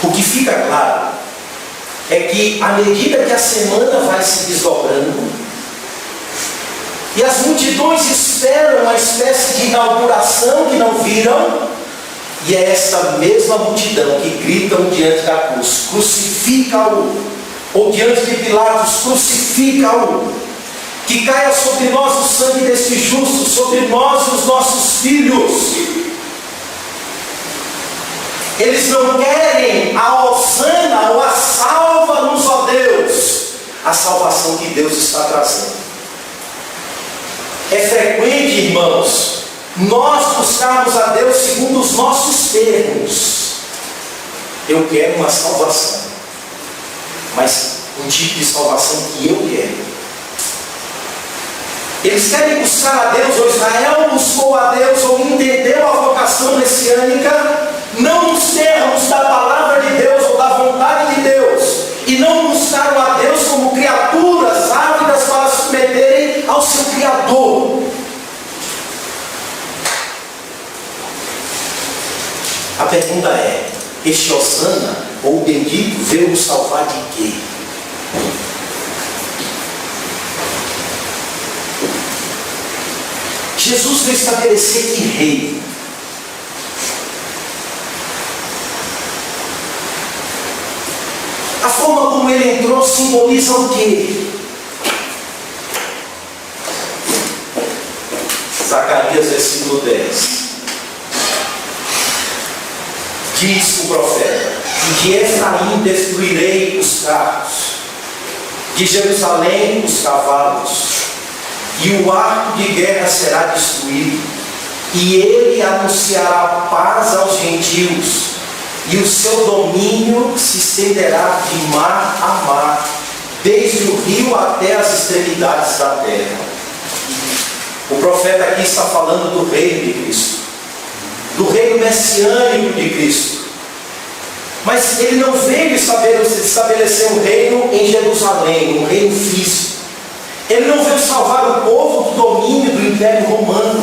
O que fica claro é que, à medida que a semana vai se desdobrando e as multidões esperam uma espécie de inauguração que não viram, e é esta mesma multidão que gritam diante da cruz: crucifica-o, ou diante de Pilatos: crucifica-o, que caia sobre nós o sangue desse justo, sobre nós e os nossos filhos. Eles não querem a hosana ou a salva-nos, ó Deus, a salvação que Deus está trazendo. É frequente, irmãos, nós buscarmos a Deus segundo os nossos termos. Eu quero uma salvação, mas um tipo de salvação que eu quero. Eles querem buscar a Deus, ou Israel buscou a Deus, ou entendeu a vocação messiânica, não nos termos da palavra de Deus ou da vontade de Deus, e não buscaram a Deus como criaturas ávidas para se submeterem ao seu Criador. A pergunta é: este hosana ou bendito veio nos salvar de quê? Jesus veio estabelecer que reino? A forma como ele entrou simboliza o quê? Zacarias, versículo 10. Diz o profeta: de Efraim destruirei os carros, de Jerusalém os cavalos, e o arco de guerra será destruído, e ele anunciará paz aos gentios, e o seu domínio se estenderá de mar a mar, desde o rio até as extremidades da terra. O profeta aqui está falando do reino de Cristo, do reino messiânico de Cristo. Mas ele não veio estabelecer um reino em Jerusalém, um reino físico. Ele não veio salvar o povo do domínio do Império Romano.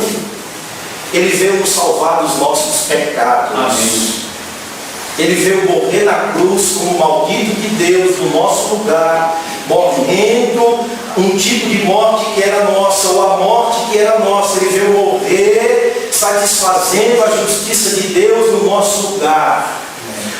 Ele veio nos salvar dos nossos pecados. Amém. Ele veio morrer na cruz como maldito de Deus no nosso lugar, morrendo um tipo de morte que era nossa, ou a morte que era nossa. Ele veio morrer satisfazendo a justiça de Deus no nosso lugar.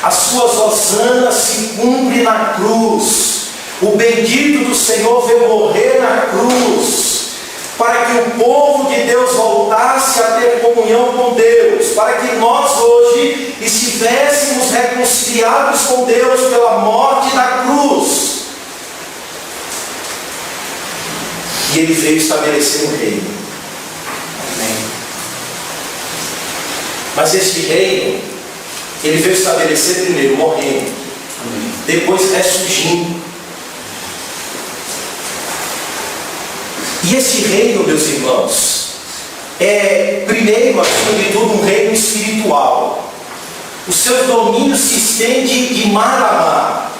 As suas hosanas se cumprem na cruz. O bendito do Senhor veio morrer na cruz, para que o povo de Deus voltasse a ter comunhão com Deus, para que nós hoje estivéssemos reconciliados com Deus pela morte da cruz. E ele veio estabelecer um reino. Amém. Mas este reino, ele veio estabelecer primeiro morrendo, amém, depois ressurgindo. E este reino, meus irmãos, é primeiro, acima de tudo, um reino espiritual. O seu domínio se estende de mar a mar,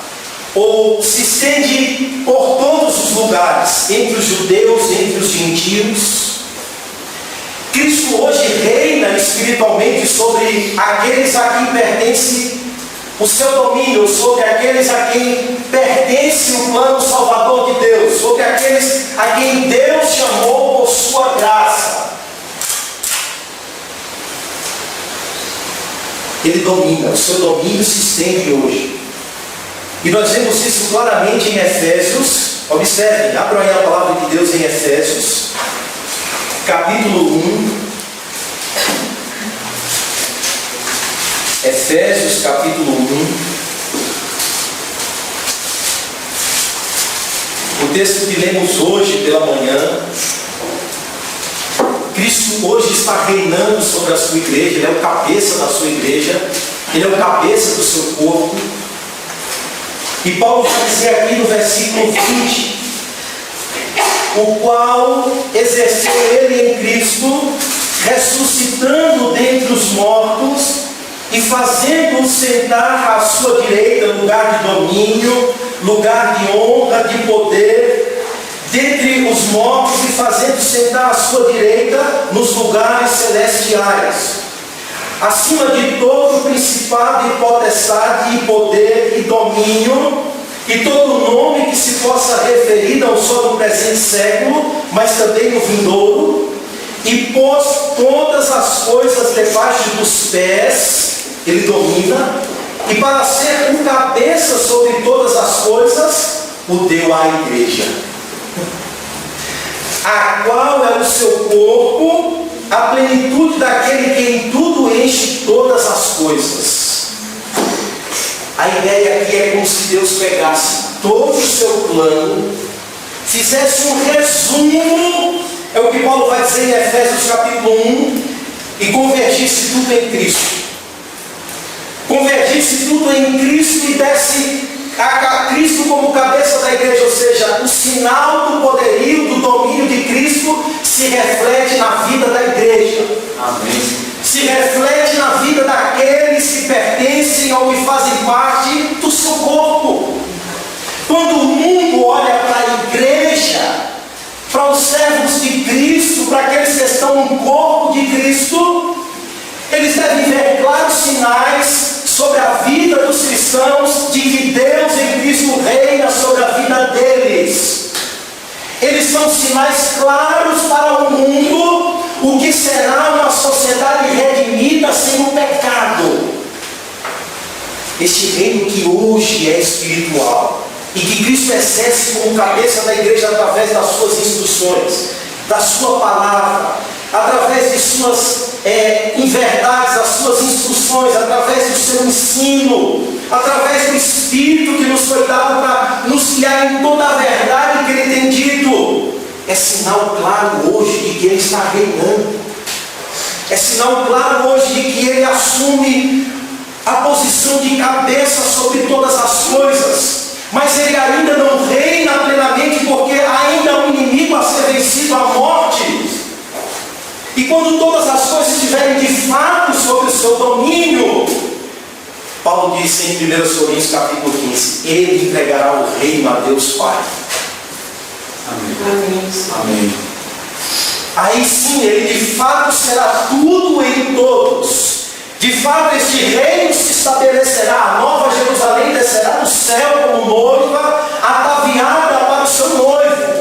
ou se estende por todos os lugares, entre os judeus, entre os gentios. Cristo hoje reina espiritualmente sobre aqueles a quem pertence o seu domínio, sobre aqueles a quem pertence o plano salvador de Deus, sobre aqueles a quem Deus chamou por sua graça. Ele domina, o seu domínio se estende hoje. E nós vemos isso claramente em Efésios. Observem, abram aí a palavra de Deus em Efésios, capítulo 1. Efésios, capítulo 1. O texto que lemos hoje pela manhã. Cristo hoje está reinando sobre a sua igreja. Ele é o cabeça da sua igreja. Ele é o cabeça do seu corpo. E Paulo vai dizer aqui no versículo 20: o qual exerceu ele em Cristo, ressuscitando dentre os mortos e fazendo-o sentar à sua direita, lugar de domínio, lugar de honra, de poder, dentre os mortos, e fazendo sentar à sua direita nos lugares celestiais, acima de todo principado e potestade e poder e domínio, e todo nome que se possa referir não só no presente século, mas também no vindouro, e pôs todas as coisas debaixo dos pés. Ele domina, e para ser o cabeça sobre todas as coisas, o deu à igreja, a qual é o seu corpo, a plenitude daquele que em tudo enche todas as coisas. A ideia aqui é como se Deus pegasse todo o seu plano, fizesse um resumo, é o que Paulo vai dizer em Efésios capítulo 1, e convergisse tudo em Cristo. Convergisse tudo em Cristo e desse a Cristo como cabeça da igreja, ou seja, o sinal do poderio, do domínio de Cristo se reflete na vida da igreja. Amém. Se reflete na vida daqueles que pertencem ou que fazem parte do seu corpo. Quando o mundo olha para a igreja, para os servos de Cristo, para aqueles que estão no corpo de Cristo, eles devem ver claros sinais sobre a vida dos cristãos, de que Deus em Cristo reina sobre a vida deles. Eles são sinais claros para o mundo, o que será uma sociedade redimida sem o pecado. Este reino que hoje é espiritual, e que Cristo exerce como cabeça da igreja através das suas instruções, da sua palavra, através de suas inverdades, das suas instruções, através do seu ensino, através do Espírito que nos foi dado para nos guiar em toda a verdade que Ele tem dito. É sinal claro hoje de que Ele está reinando. É sinal claro hoje de que Ele assume a posição de cabeça sobre todas as coisas. Mas Ele ainda não reina plenamente, porque ainda há um inimigo a ser vencido, a morte. E quando todas as coisas estiverem de fato sob o seu domínio, Paulo disse em 1 Coríntios capítulo 15, Ele entregará o reino a Deus Pai. Amém. Amém. Amém. Aí sim, Ele de fato será tudo em todos. De fato, este reino se estabelecerá, a nova Jerusalém descerá do céu como noiva, ataviada para o seu noivo.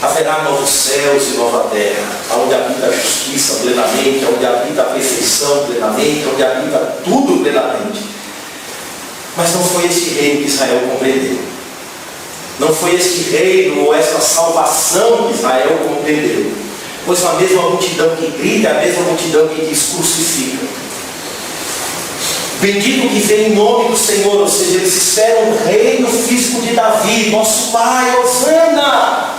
Haverá novos céus e nova terra, onde habita a justiça plenamente, onde habita a perfeição plenamente, onde habita tudo plenamente. Mas não foi este reino que Israel compreendeu. Não foi este reino ou esta salvação que Israel compreendeu. Pois a mesma multidão que grita, a mesma multidão que diz crucifica. Bendito que vem em nome do Senhor, ou seja, eles esperam o reino físico de Davi, nosso Pai, Hosana.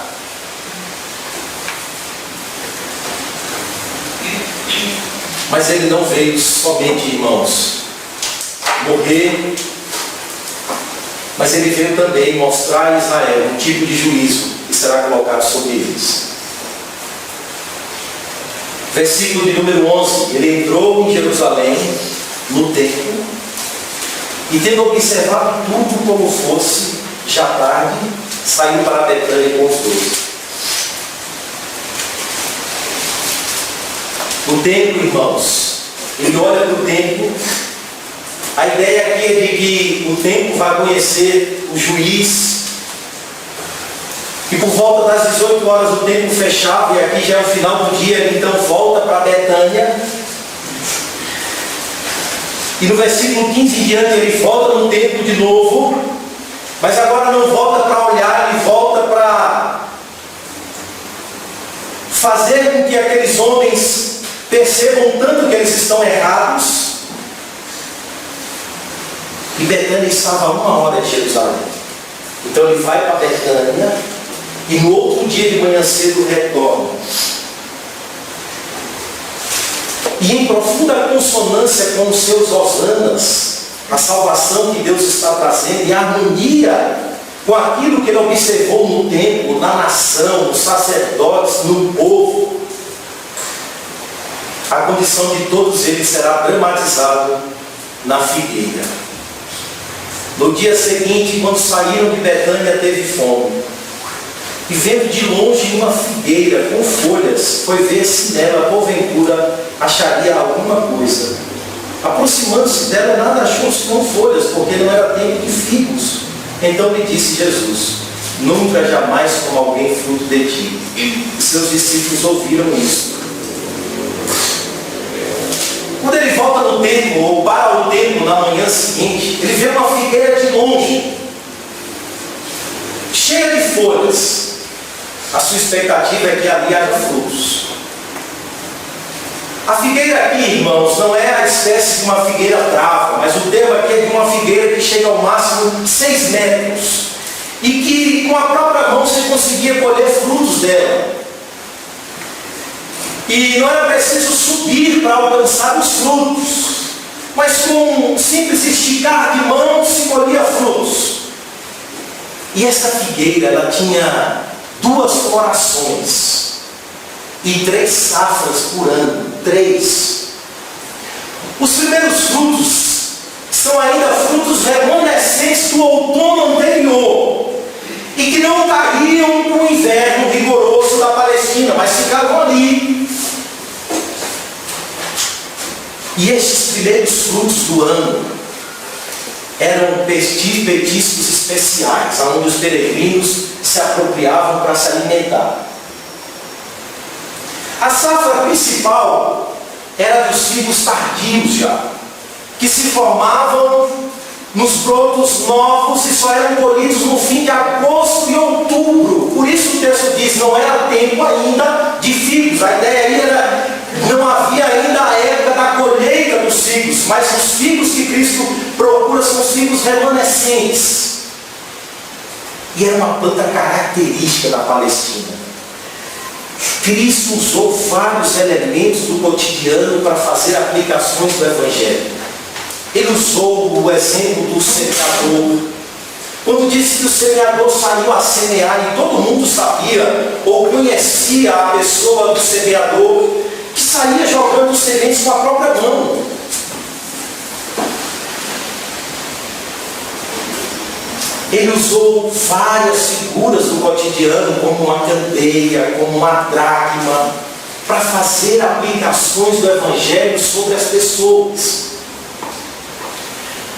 Mas ele não veio somente, irmãos, morrer, mas ele veio também mostrar a Israel um tipo de juízo que será colocado sobre eles. Versículo de número 11. Ele entrou em Jerusalém, no templo, e tendo observado tudo como fosse, já tarde, saiu para Betânia com os 12. O templo, irmãos, ele olha para o templo. A ideia aqui é de que o templo vai conhecer o juiz, que por volta das 18 horas o templo fechava, e aqui já é o final do dia, ele então volta para Betânia. E no versículo 15 em diante ele volta no templo de novo, mas agora não volta para olhar, ele volta para fazer com que aqueles homens percebam tanto que eles estão errados. E Betânia estava a 1 hora de Jerusalém. Então ele vai para Betânia e no outro dia de manhã cedo retorna. E em profunda consonância com os seus hosanas, a salvação que Deus está trazendo, em harmonia com aquilo que ele observou no templo, na nação, nos sacerdotes, no povo, a condição de todos eles será dramatizada na figueira. No dia seguinte, quando saíram de Betânia, teve fome. E vendo de longe uma figueira com folhas, foi ver se nela, porventura, acharia alguma coisa. Aproximando-se dela, nada achou senão folhas, porque não era tempo de figos. Então lhe disse Jesus: nunca jamais coma alguém fruto de ti. E seus discípulos ouviram isso. Quando ele volta no templo, ou para o templo na manhã seguinte, ele vê uma figueira de longe, cheia de folhas. A sua expectativa é que ali haja frutos. A figueira aqui, irmãos, não é a espécie de uma figueira brava, mas o termo aqui é de uma figueira que chega ao máximo 6 metros, e que com a própria mão você conseguia colher frutos dela. E não era preciso subir para alcançar os frutos, mas com um simples esticar de mão se colhia frutos. E essa figueira, ela tinha 2 florações e 3 safras por ano. 3. Os primeiros frutos são ainda frutos remanescentes do outono anterior e que não caíam para o inverno rigoroso da Palestina, mas ficavam ali. E estes primeiros frutos do ano eram petiscos especiais, onde os peregrinos se apropriavam para se alimentar. A safra principal era dos figos tardios já, que se formavam nos brotos novos e só eram colhidos no fim de agosto e outubro. Por isso o texto diz, não era tempo ainda de figos. A ideia aí era, não havia ainda a época da colheita dos figos, mas os figos que Cristo procura são os figos remanescentes. E era uma planta característica da Palestina. Cristo usou vários elementos do cotidiano para fazer aplicações do Evangelho. Ele usou o exemplo do semeador. Quando disse que o semeador saiu a semear, e todo mundo sabia ou conhecia a pessoa do semeador, que saía jogando sementes com a própria mão. Ele usou várias figuras do cotidiano, como uma candeia, como uma dracma, para fazer aplicações do Evangelho sobre as pessoas.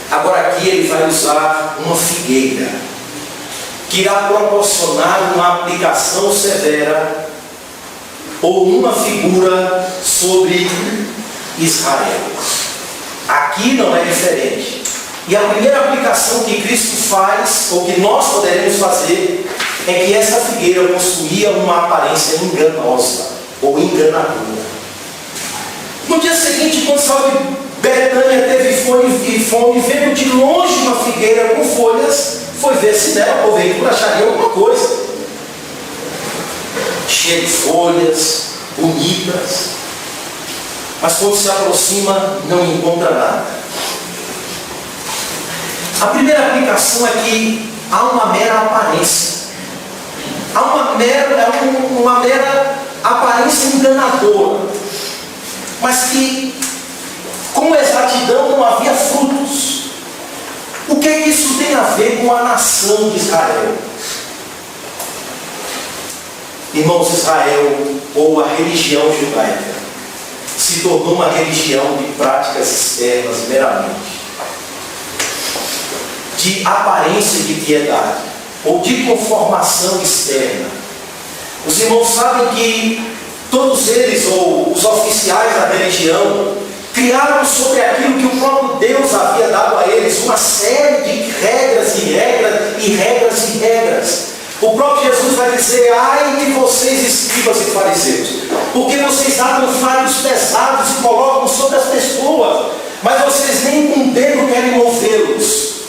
Agora aqui ele vai usar uma figueira, que irá proporcionar uma aplicação severa, ou uma figura sobre Israel. Aqui não é diferente. E a primeira aplicação que Cristo faz, ou que nós poderemos fazer, é que essa figueira possuía uma aparência enganosa, ou enganadora. No dia seguinte, quando saiu de Betânia, teve fome, vendo de longe uma figueira com folhas, foi ver se nela, porventura, acharia alguma coisa. Cheia de folhas, bonitas. Mas quando se aproxima, não encontra nada. A primeira aplicação é que há uma mera aparência. Há uma mera aparência enganadora. mas que com exatidão não havia frutos. O que é que isso tem a ver com a nação de Israel? Irmãos, Israel, ou a religião judaica, se tornou uma religião de práticas externas meramente, de aparência de piedade, ou de conformação externa. Os irmãos sabem que todos eles, ou os oficiais da religião, criaram sobre aquilo que o próprio Deus havia dado a eles uma série de regras e regras e regras e regras. O próprio Jesus vai dizer: ai de vocês, escribas e fariseus, porque vocês atam fardos pesados e colocam sobre as pessoas, mas vocês nem com o dedo querem movê-los.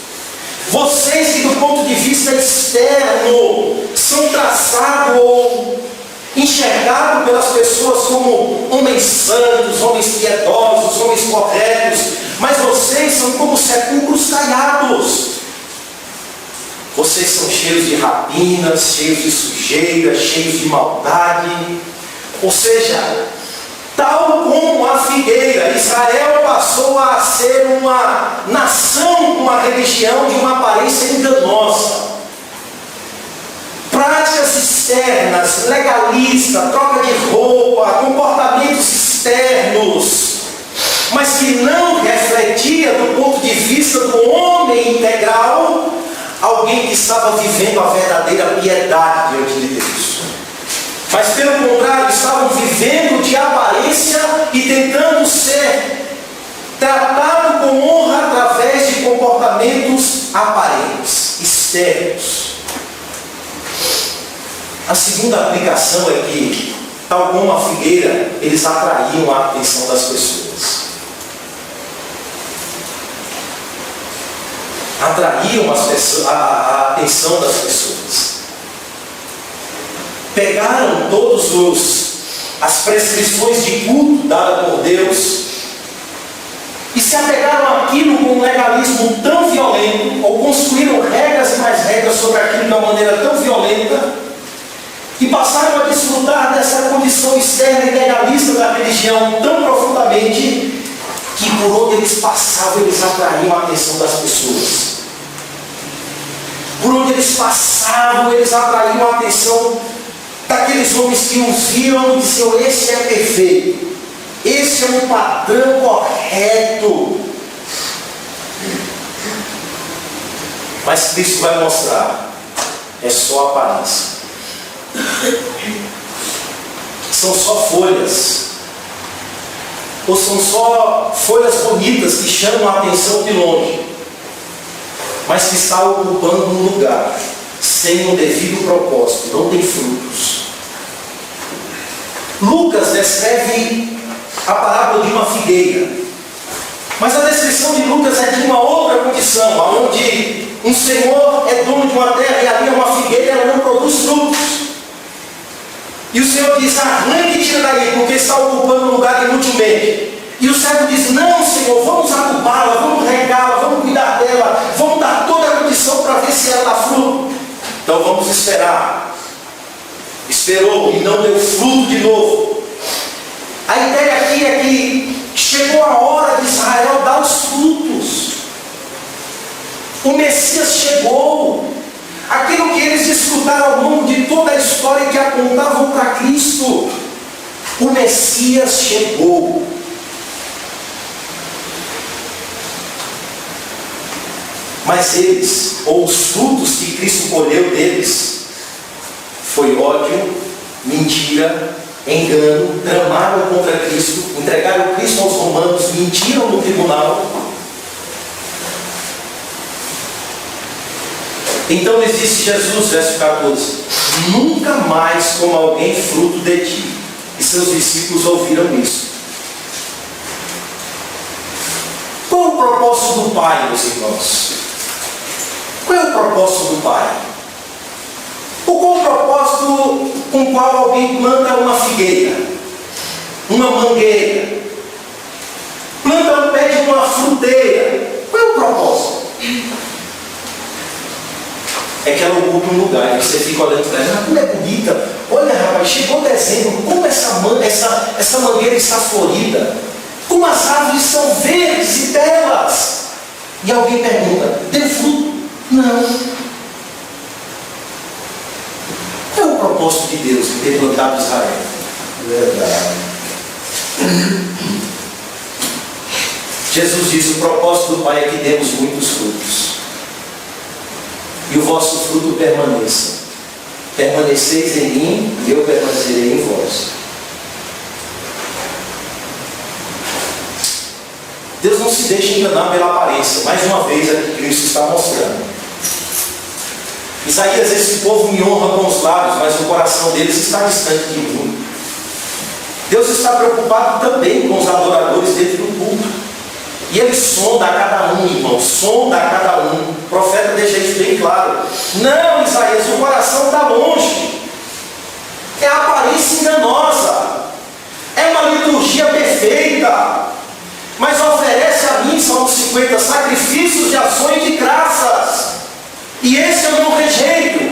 Vocês que do ponto de vista externo são traçados ou enxergados pelas pessoas como homens santos, homens piedosos, homens corretos, mas vocês são como sepulcros caiados. Vocês são cheios de rapinas, cheios de sujeira, cheios de maldade. Ou seja, tal como a figueira, Israel passou a ser uma nação com uma religião de uma aparência enganosa. Práticas externas, legalista, troca de roupa, comportamentos externos, mas que não refletia do ponto de vista do homem integral, alguém que estava vivendo a verdadeira piedade diante de Deus. Mas pelo contrário, estavam vivendo de aparência e tentando ser tratado com honra através de comportamentos aparentes, externos. A segunda aplicação é que, tal como a figueira, eles atraíam a atenção das pessoas. Atraíam a atenção das pessoas. Pegaram todas as prescrições de culto dadas por Deus e se apegaram àquilo com um legalismo tão violento, ou construíram regras e mais regras sobre aquilo de uma maneira tão violenta, e passaram a desfrutar dessa condição externa e legalista da religião tão profundamente, que por onde eles passavam, eles atraíam a atenção das pessoas. Por onde eles passavam, eles atraíam a atenção daqueles homens que os viam e diziam: esse é perfeito, esse é um padrão correto. Mas Cristo vai mostrar, é só aparência. São só folhas, ou são só folhas bonitas que chamam a atenção de longe, mas que está ocupando um lugar sem um devido propósito, não tem frutos. Lucas descreve a parábola de uma figueira, mas a descrição de Lucas é de uma outra condição, onde um senhor é dono de uma terra e ali é uma figueira e ela não produz frutos. E o Senhor diz: arranque e tira daí, porque está ocupando um lugar inutilmente. E o servo diz: não, Senhor, vamos adubá-la, vamos regá-la, vamos cuidar dela, vamos dar toda a condição para ver se ela dá fruto. Então vamos esperar. Esperou e não deu fruto de novo. A ideia aqui é que chegou a hora de Israel dar os frutos. O Messias chegou. Aquilo que eles desfrutaram ao longo de toda a história que apontavam para Cristo. O Messias chegou. Mas eles, ou os frutos que Cristo colheu deles, foi ódio, mentira, engano, tramaram contra Cristo, entregaram Cristo aos romanos, mentiram no tribunal. Então lhes disse Jesus, verso 14: nunca mais coma alguém fruto de ti. E seus discípulos ouviram isso. Qual o propósito do Pai, meus irmãos? Qual é o propósito do Pai? Ou qual o propósito com o qual alguém planta uma figueira, uma mangueira, planta um pé de uma fruteira? Qual é o propósito? É que ela ocupa um lugar e você fica olhando para ela: como é bonita, olha, rapaz, Pai, chegou dezembro, como essa mangueira está florida, como as árvores estão verdes e belas. E alguém pergunta, deu fruto? Não. Qual é o propósito de Deus de ter plantado Israel? Verdade. Jesus diz, o propósito do Pai é que demos muitos frutos. E o vosso fruto permaneça. Permaneceis em mim, e eu permanecerei em vós. Deus não se deixa enganar pela aparência. Mais uma vez, aqui Cristo está mostrando. Isaías, esse povo me honra com os lábios, mas o coração deles está distante de mim. Deus está preocupado também com os adoradores dentro do culto. E Ele sonda a cada um, irmão, sonda a cada um. O profeta deixa isso bem claro. Não, Isaías, o coração está longe. É a aparência enganosa. É uma liturgia perfeita. Mas oferece a mim, Salmo 50, sacrifícios de ações de graças. E esse eu não rejeito.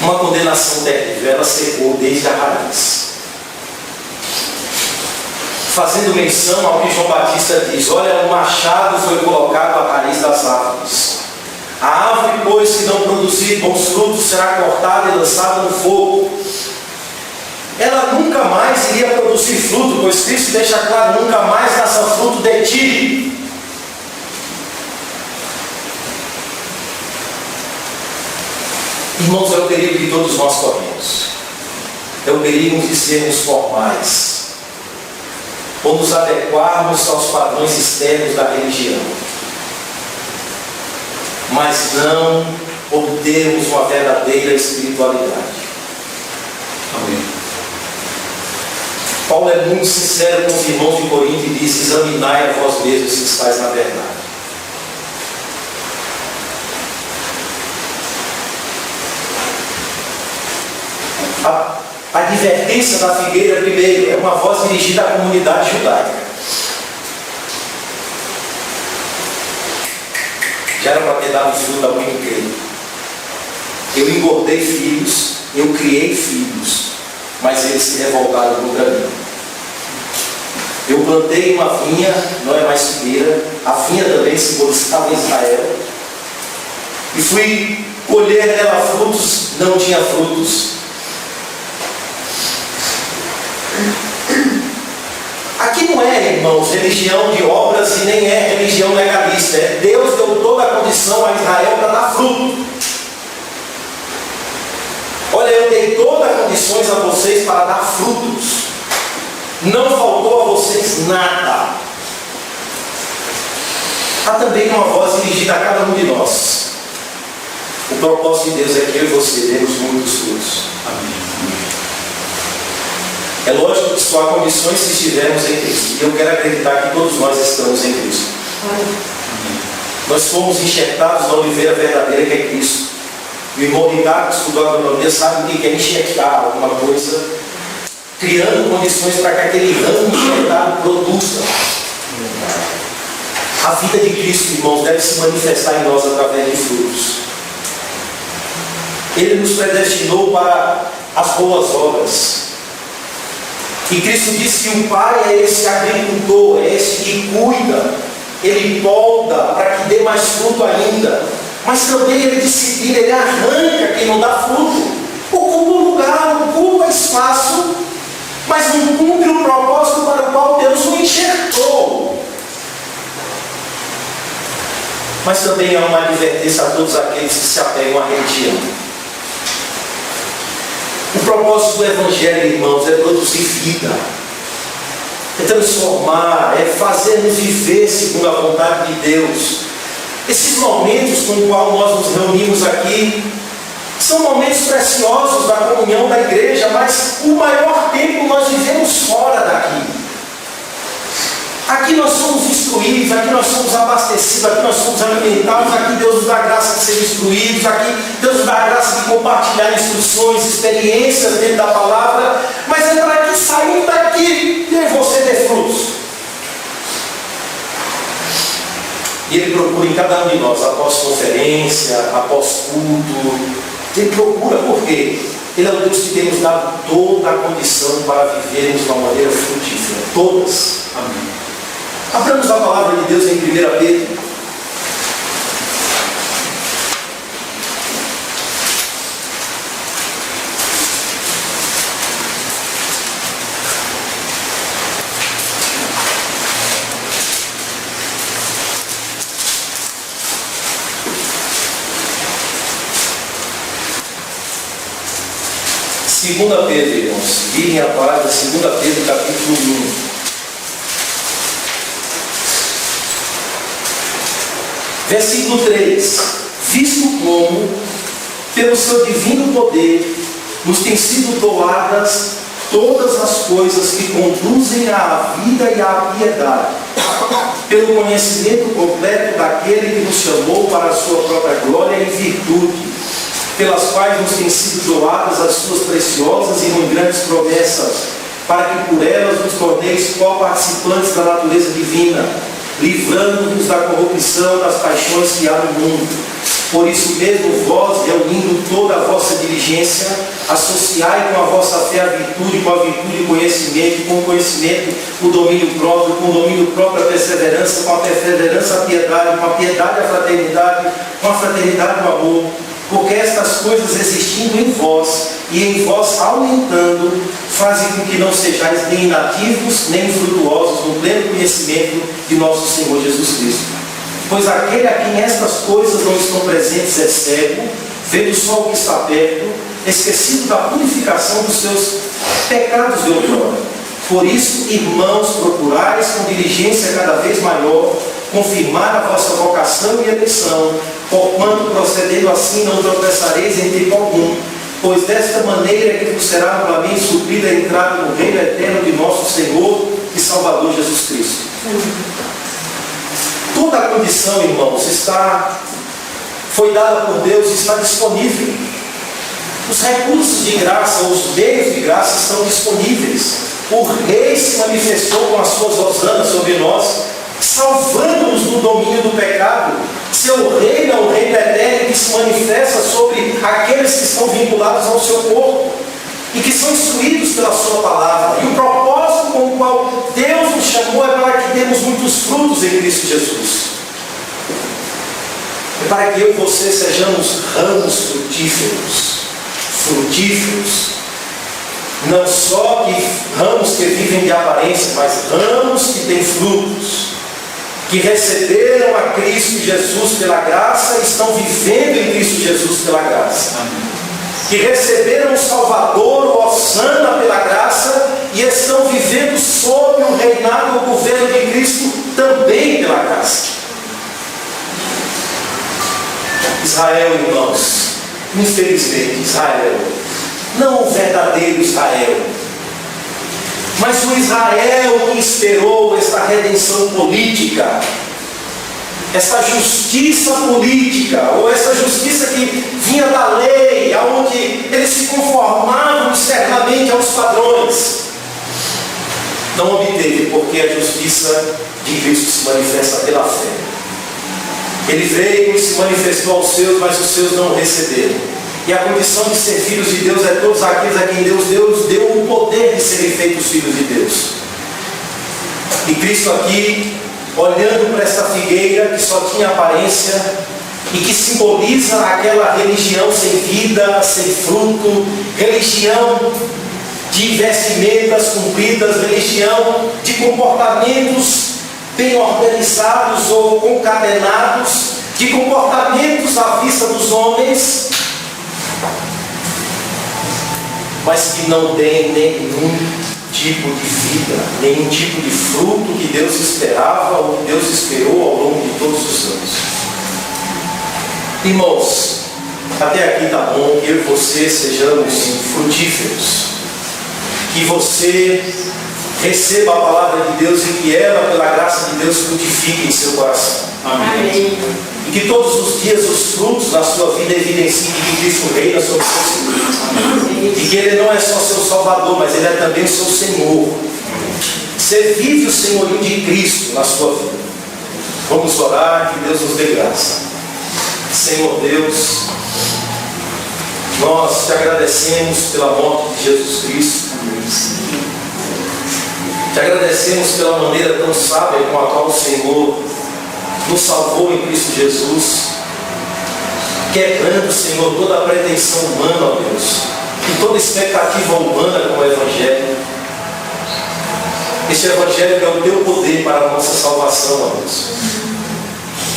Uma condenação terrível, ela secou desde a raiz. Fazendo menção ao que João Batista diz, olha, o machado foi colocado à raiz das árvores. A árvore, pois, se não produzir bons frutos, será cortada e lançada no fogo. Ela nunca mais iria produzir fruto, pois Cristo deixa claro, nunca mais nasça fruto de ti. Irmãos, é o perigo que todos nós corremos. É o perigo de sermos formais, ou nos adequarmos aos padrões externos da religião, mas não obtermos uma verdadeira espiritualidade. Amém. Paulo é muito sincero com os irmãos de Corinto e diz, examinai a vós mesmos se estáis na verdade. A advertência da figueira, primeiro, é uma voz dirigida à comunidade judaica. Já era para ter dado fruto há muito tempo. Eu engordei filhos, eu criei filhos, mas eles se revoltaram contra mim. Eu plantei uma vinha, não é mais figueira, a vinha também simbolizava Israel, e fui colher nela frutos, não tinha frutos. Aqui não é, irmãos, religião de obras e nem é religião legalista. É Deus deu toda a condição a Israel para dar fruto. Olha, eu dei todas as condições a vocês para dar frutos. Não faltou a vocês nada. Há também uma voz dirigida a cada um de nós. O propósito de Deus é que eu e você demos muitos frutos. Amém. É lógico que só há condições se estivermos em Cristo. E eu quero acreditar que todos nós estamos em Cristo. Nós fomos enxertados na oliveira verdadeira que é Cristo. E o irmão Ricardo, que estudou agronomia, sabe o que é enxertar alguma coisa, criando condições para que aquele ramo enxertado produza. A vida de Cristo, irmãos, deve se manifestar em nós através de frutos. Ele nos predestinou para as boas obras. E Cristo disse que o Pai é esse agricultor, é esse que cuida, Ele polda para que dê mais fruto ainda. Mas também Ele disciplina, Ele arranca quem não dá fruto. Ocupa o lugar, ocupa espaço, mas não cumpre o propósito para o qual Deus o enxertou. Mas também há uma advertência a todos aqueles que se apegam à religião. O propósito do Evangelho, irmãos, é produzir vida, é transformar, é fazer-nos viver segundo a vontade de Deus. Esses momentos com os quais nós nos reunimos aqui são momentos preciosos da comunhão da igreja, mas o maior tempo nós vivemos fora daqui. Aqui nós somos instruídos, aqui nós somos abastecidos, aqui nós somos alimentados, aqui Deus nos dá a graça de ser instruídos, aqui Deus nos dá a graça de compartilhar instruções, experiências dentro da palavra, mas é para que saindo daqui e você dê frutos. E Ele procura em cada um de nós, após conferência, após culto. Ele procura porque Ele é o Deus que tem nos dado toda a condição para vivermos de uma maneira frutífera. Todas. Amém. Abramos a palavra de Deus em 1 Pedro. Segunda Pedro, irmãos, virem a palavra, 2 Pedro, capítulo 1. Versículo 3. Visto como, pelo seu divino poder, nos têm sido doadas todas as coisas que conduzem à vida e à piedade, pelo conhecimento completo daquele que nos chamou para a sua própria glória e virtude, pelas quais nos têm sido doadas as suas preciosas e muito grandes promessas, para que por elas nos torneis co-participantes da natureza divina, livrando-nos da corrupção das paixões que há no mundo. Por isso mesmo vós, reunindo toda a vossa diligência, associai com a vossa fé a virtude, com a virtude o conhecimento, com o conhecimento o domínio próprio, com o domínio próprio a perseverança, com a perseverança a piedade, com a piedade a fraternidade, com a fraternidade o amor. Porque estas coisas existindo em vós e em vós aumentando, fazem com que não sejais nem inativos, nem infrutuosos no pleno conhecimento de nosso Senhor Jesus Cristo. Pois aquele a quem estas coisas não estão presentes é cego, vendo só o que está perto, esquecido da purificação dos seus pecados de outrora. Por isso, irmãos, procurais com diligência cada vez maior confirmar a vossa vocação e eleição, porquanto procedendo assim não tropeçareis em tempo algum, pois desta maneira é que vos será amplamente suprida a entrada no reino eterno de nosso Senhor e Salvador Jesus Cristo. Toda a condição, irmãos, foi dada por Deus e está disponível. Os recursos de graça, os meios de graça estão disponíveis. O Rei se manifestou com as suas hosanas sobre nós, salvando-nos do domínio do pecado. Seu reino é o reino eterno que se manifesta sobre aqueles que estão vinculados ao seu corpo e que são instruídos pela sua palavra. E o propósito com o qual Deus nos chamou é para que demos muitos frutos em Cristo Jesus. É para que eu e você sejamos ramos frutíferos. Não só ramos que vivem de aparência, mas ramos que têm frutos, que receberam a Cristo Jesus pela graça e estão vivendo em Cristo Jesus pela graça. Amém. Que receberam o Salvador, o Hosana pela graça e estão vivendo sob o reinado, o governo de Cristo também pela graça. Israel, irmãos, infelizmente, Israel, não o verdadeiro Israel, mas o Israel que esperou esta redenção política, essa justiça política, ou essa justiça que vinha da lei, onde eles se conformavam externamente aos padrões, não obteve, porque a justiça de Cristo se manifesta pela fé. Ele veio e se manifestou aos seus, mas os seus não o receberam. E a condição de ser filhos de Deus é todos aqueles a quem Deus deu o poder de serem feitos filhos de Deus. E Cristo aqui, olhando para essa figueira que só tinha aparência e que simboliza aquela religião sem vida, sem fruto, religião de vestimentas cumpridas, religião de comportamentos bem organizados ou concatenados, de comportamentos à vista dos homens, mas que não tem nenhum tipo de vida, nenhum tipo de fruto que Deus esperava ou que Deus esperou ao longo de todos os anos. Irmãos, até aqui está bom que eu e você sejamos frutíferos, que você receba a palavra de Deus e que ela, pela graça de Deus, frutifique em seu coração. Amém. E que todos os dias os frutos da sua vida evidenciem que Cristo reina sobre seus filhos. E que Ele não é só seu Salvador, mas Ele é também o seu Senhor. Você vive o senhorio de Cristo na sua vida. Vamos orar, que Deus nos dê graça. Senhor Deus, nós te agradecemos pela morte de Jesus Cristo. Te agradecemos pela maneira tão sábia com a qual o Senhor nos salvou em Cristo Jesus, quebrando, Senhor, toda a pretensão humana, ó Deus, e toda expectativa humana com o Evangelho. Este Evangelho é o teu poder para a nossa salvação, ó Deus.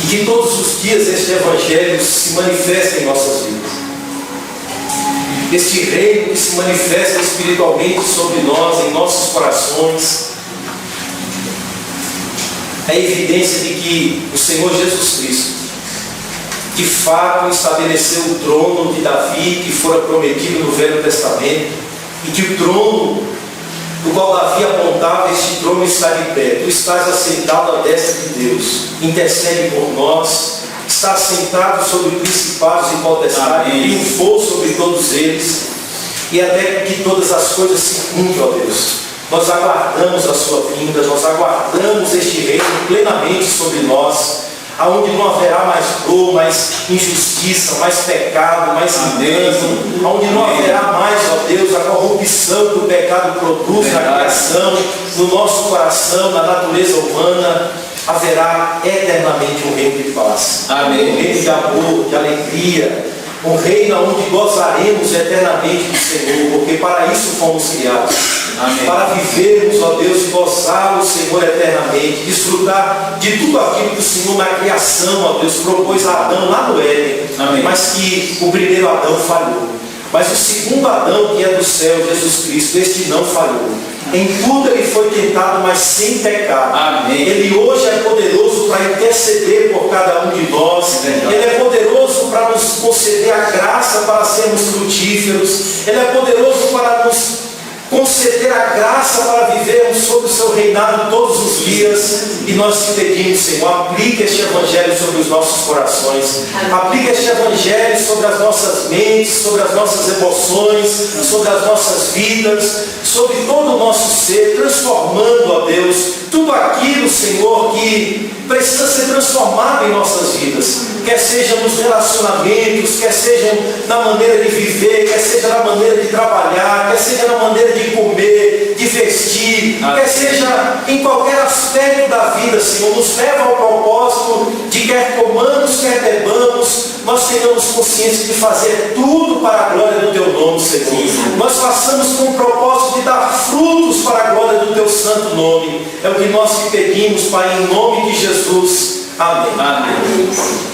E que todos os dias este Evangelho se manifeste em nossas vidas. Este reino que se manifesta espiritualmente sobre nós, em nossos corações, é a evidência de que o Senhor Jesus Cristo, de fato, estabeleceu o trono de Davi, que fora prometido no Velho Testamento, e que o trono do qual Davi apontava, este trono está de pé. Tu estás assentado à destra de Deus, intercede por nós, está sentado sobre principados e potestades, triunfou sobre todos eles, e até que todas as coisas se cumpram, ó Deus. Nós aguardamos a sua vinda, nós aguardamos este reino plenamente sobre nós, aonde não haverá mais dor, mais injustiça, mais pecado, mais engano, aonde não haverá mais, ó Deus, a corrupção que o pecado produz na criação, no nosso coração, na natureza humana. Haverá eternamente um reino de paz, um reino de amor, de alegria, um reino onde gozaremos eternamente do Senhor, porque para isso fomos criados. Amém. Para vivermos, ó Deus, e gozar o Senhor eternamente, desfrutar de tudo aquilo que o Senhor na criação, ó Deus, propôs a Adão lá no Éden. Amém. Mas que o primeiro Adão falhou. Mas o segundo Adão, que é do céu, Jesus Cristo, este não falhou. Em tudo ele foi tentado, mas sem pecado. Amém. Ele hoje é poderoso para interceder por cada um de nós. Ele é poderoso para nos conceder a graça para sermos frutíferos. Ele é poderoso para nos conceder a graça para vivermos sob o seu reinado todos os dias. E nós te pedimos, Senhor, aplique este Evangelho sobre os nossos corações, aplique este Evangelho sobre as nossas mentes, sobre as nossas emoções, sobre as nossas vidas, sobre todo o nosso ser, transformando, ó Deus, tudo aquilo, Senhor, que precisa ser transformado em nossas vidas, quer seja nos relacionamentos, quer seja na maneira de viver, quer seja na maneira de trabalhar, quer seja na maneira de comer, de vestir, quer seja em qualquer aspecto da vida, Senhor. Nos leva ao propósito de quer comamos, quer bebamos, nós tenhamos consciência de fazer tudo para a glória do Teu nome, Senhor. Nós façamos com o propósito de dar frutos para a glória do Teu santo nome. É o que nós te pedimos, Pai, em nome de Jesus. Amém. Amém.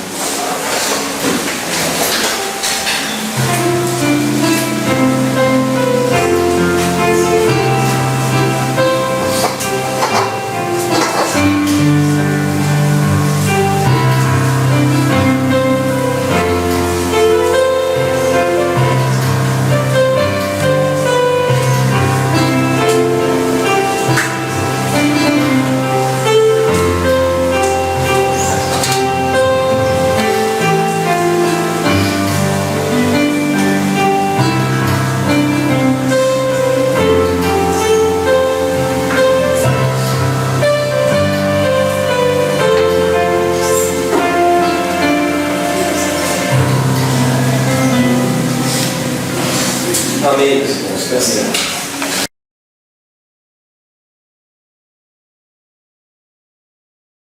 Amém, irmãos.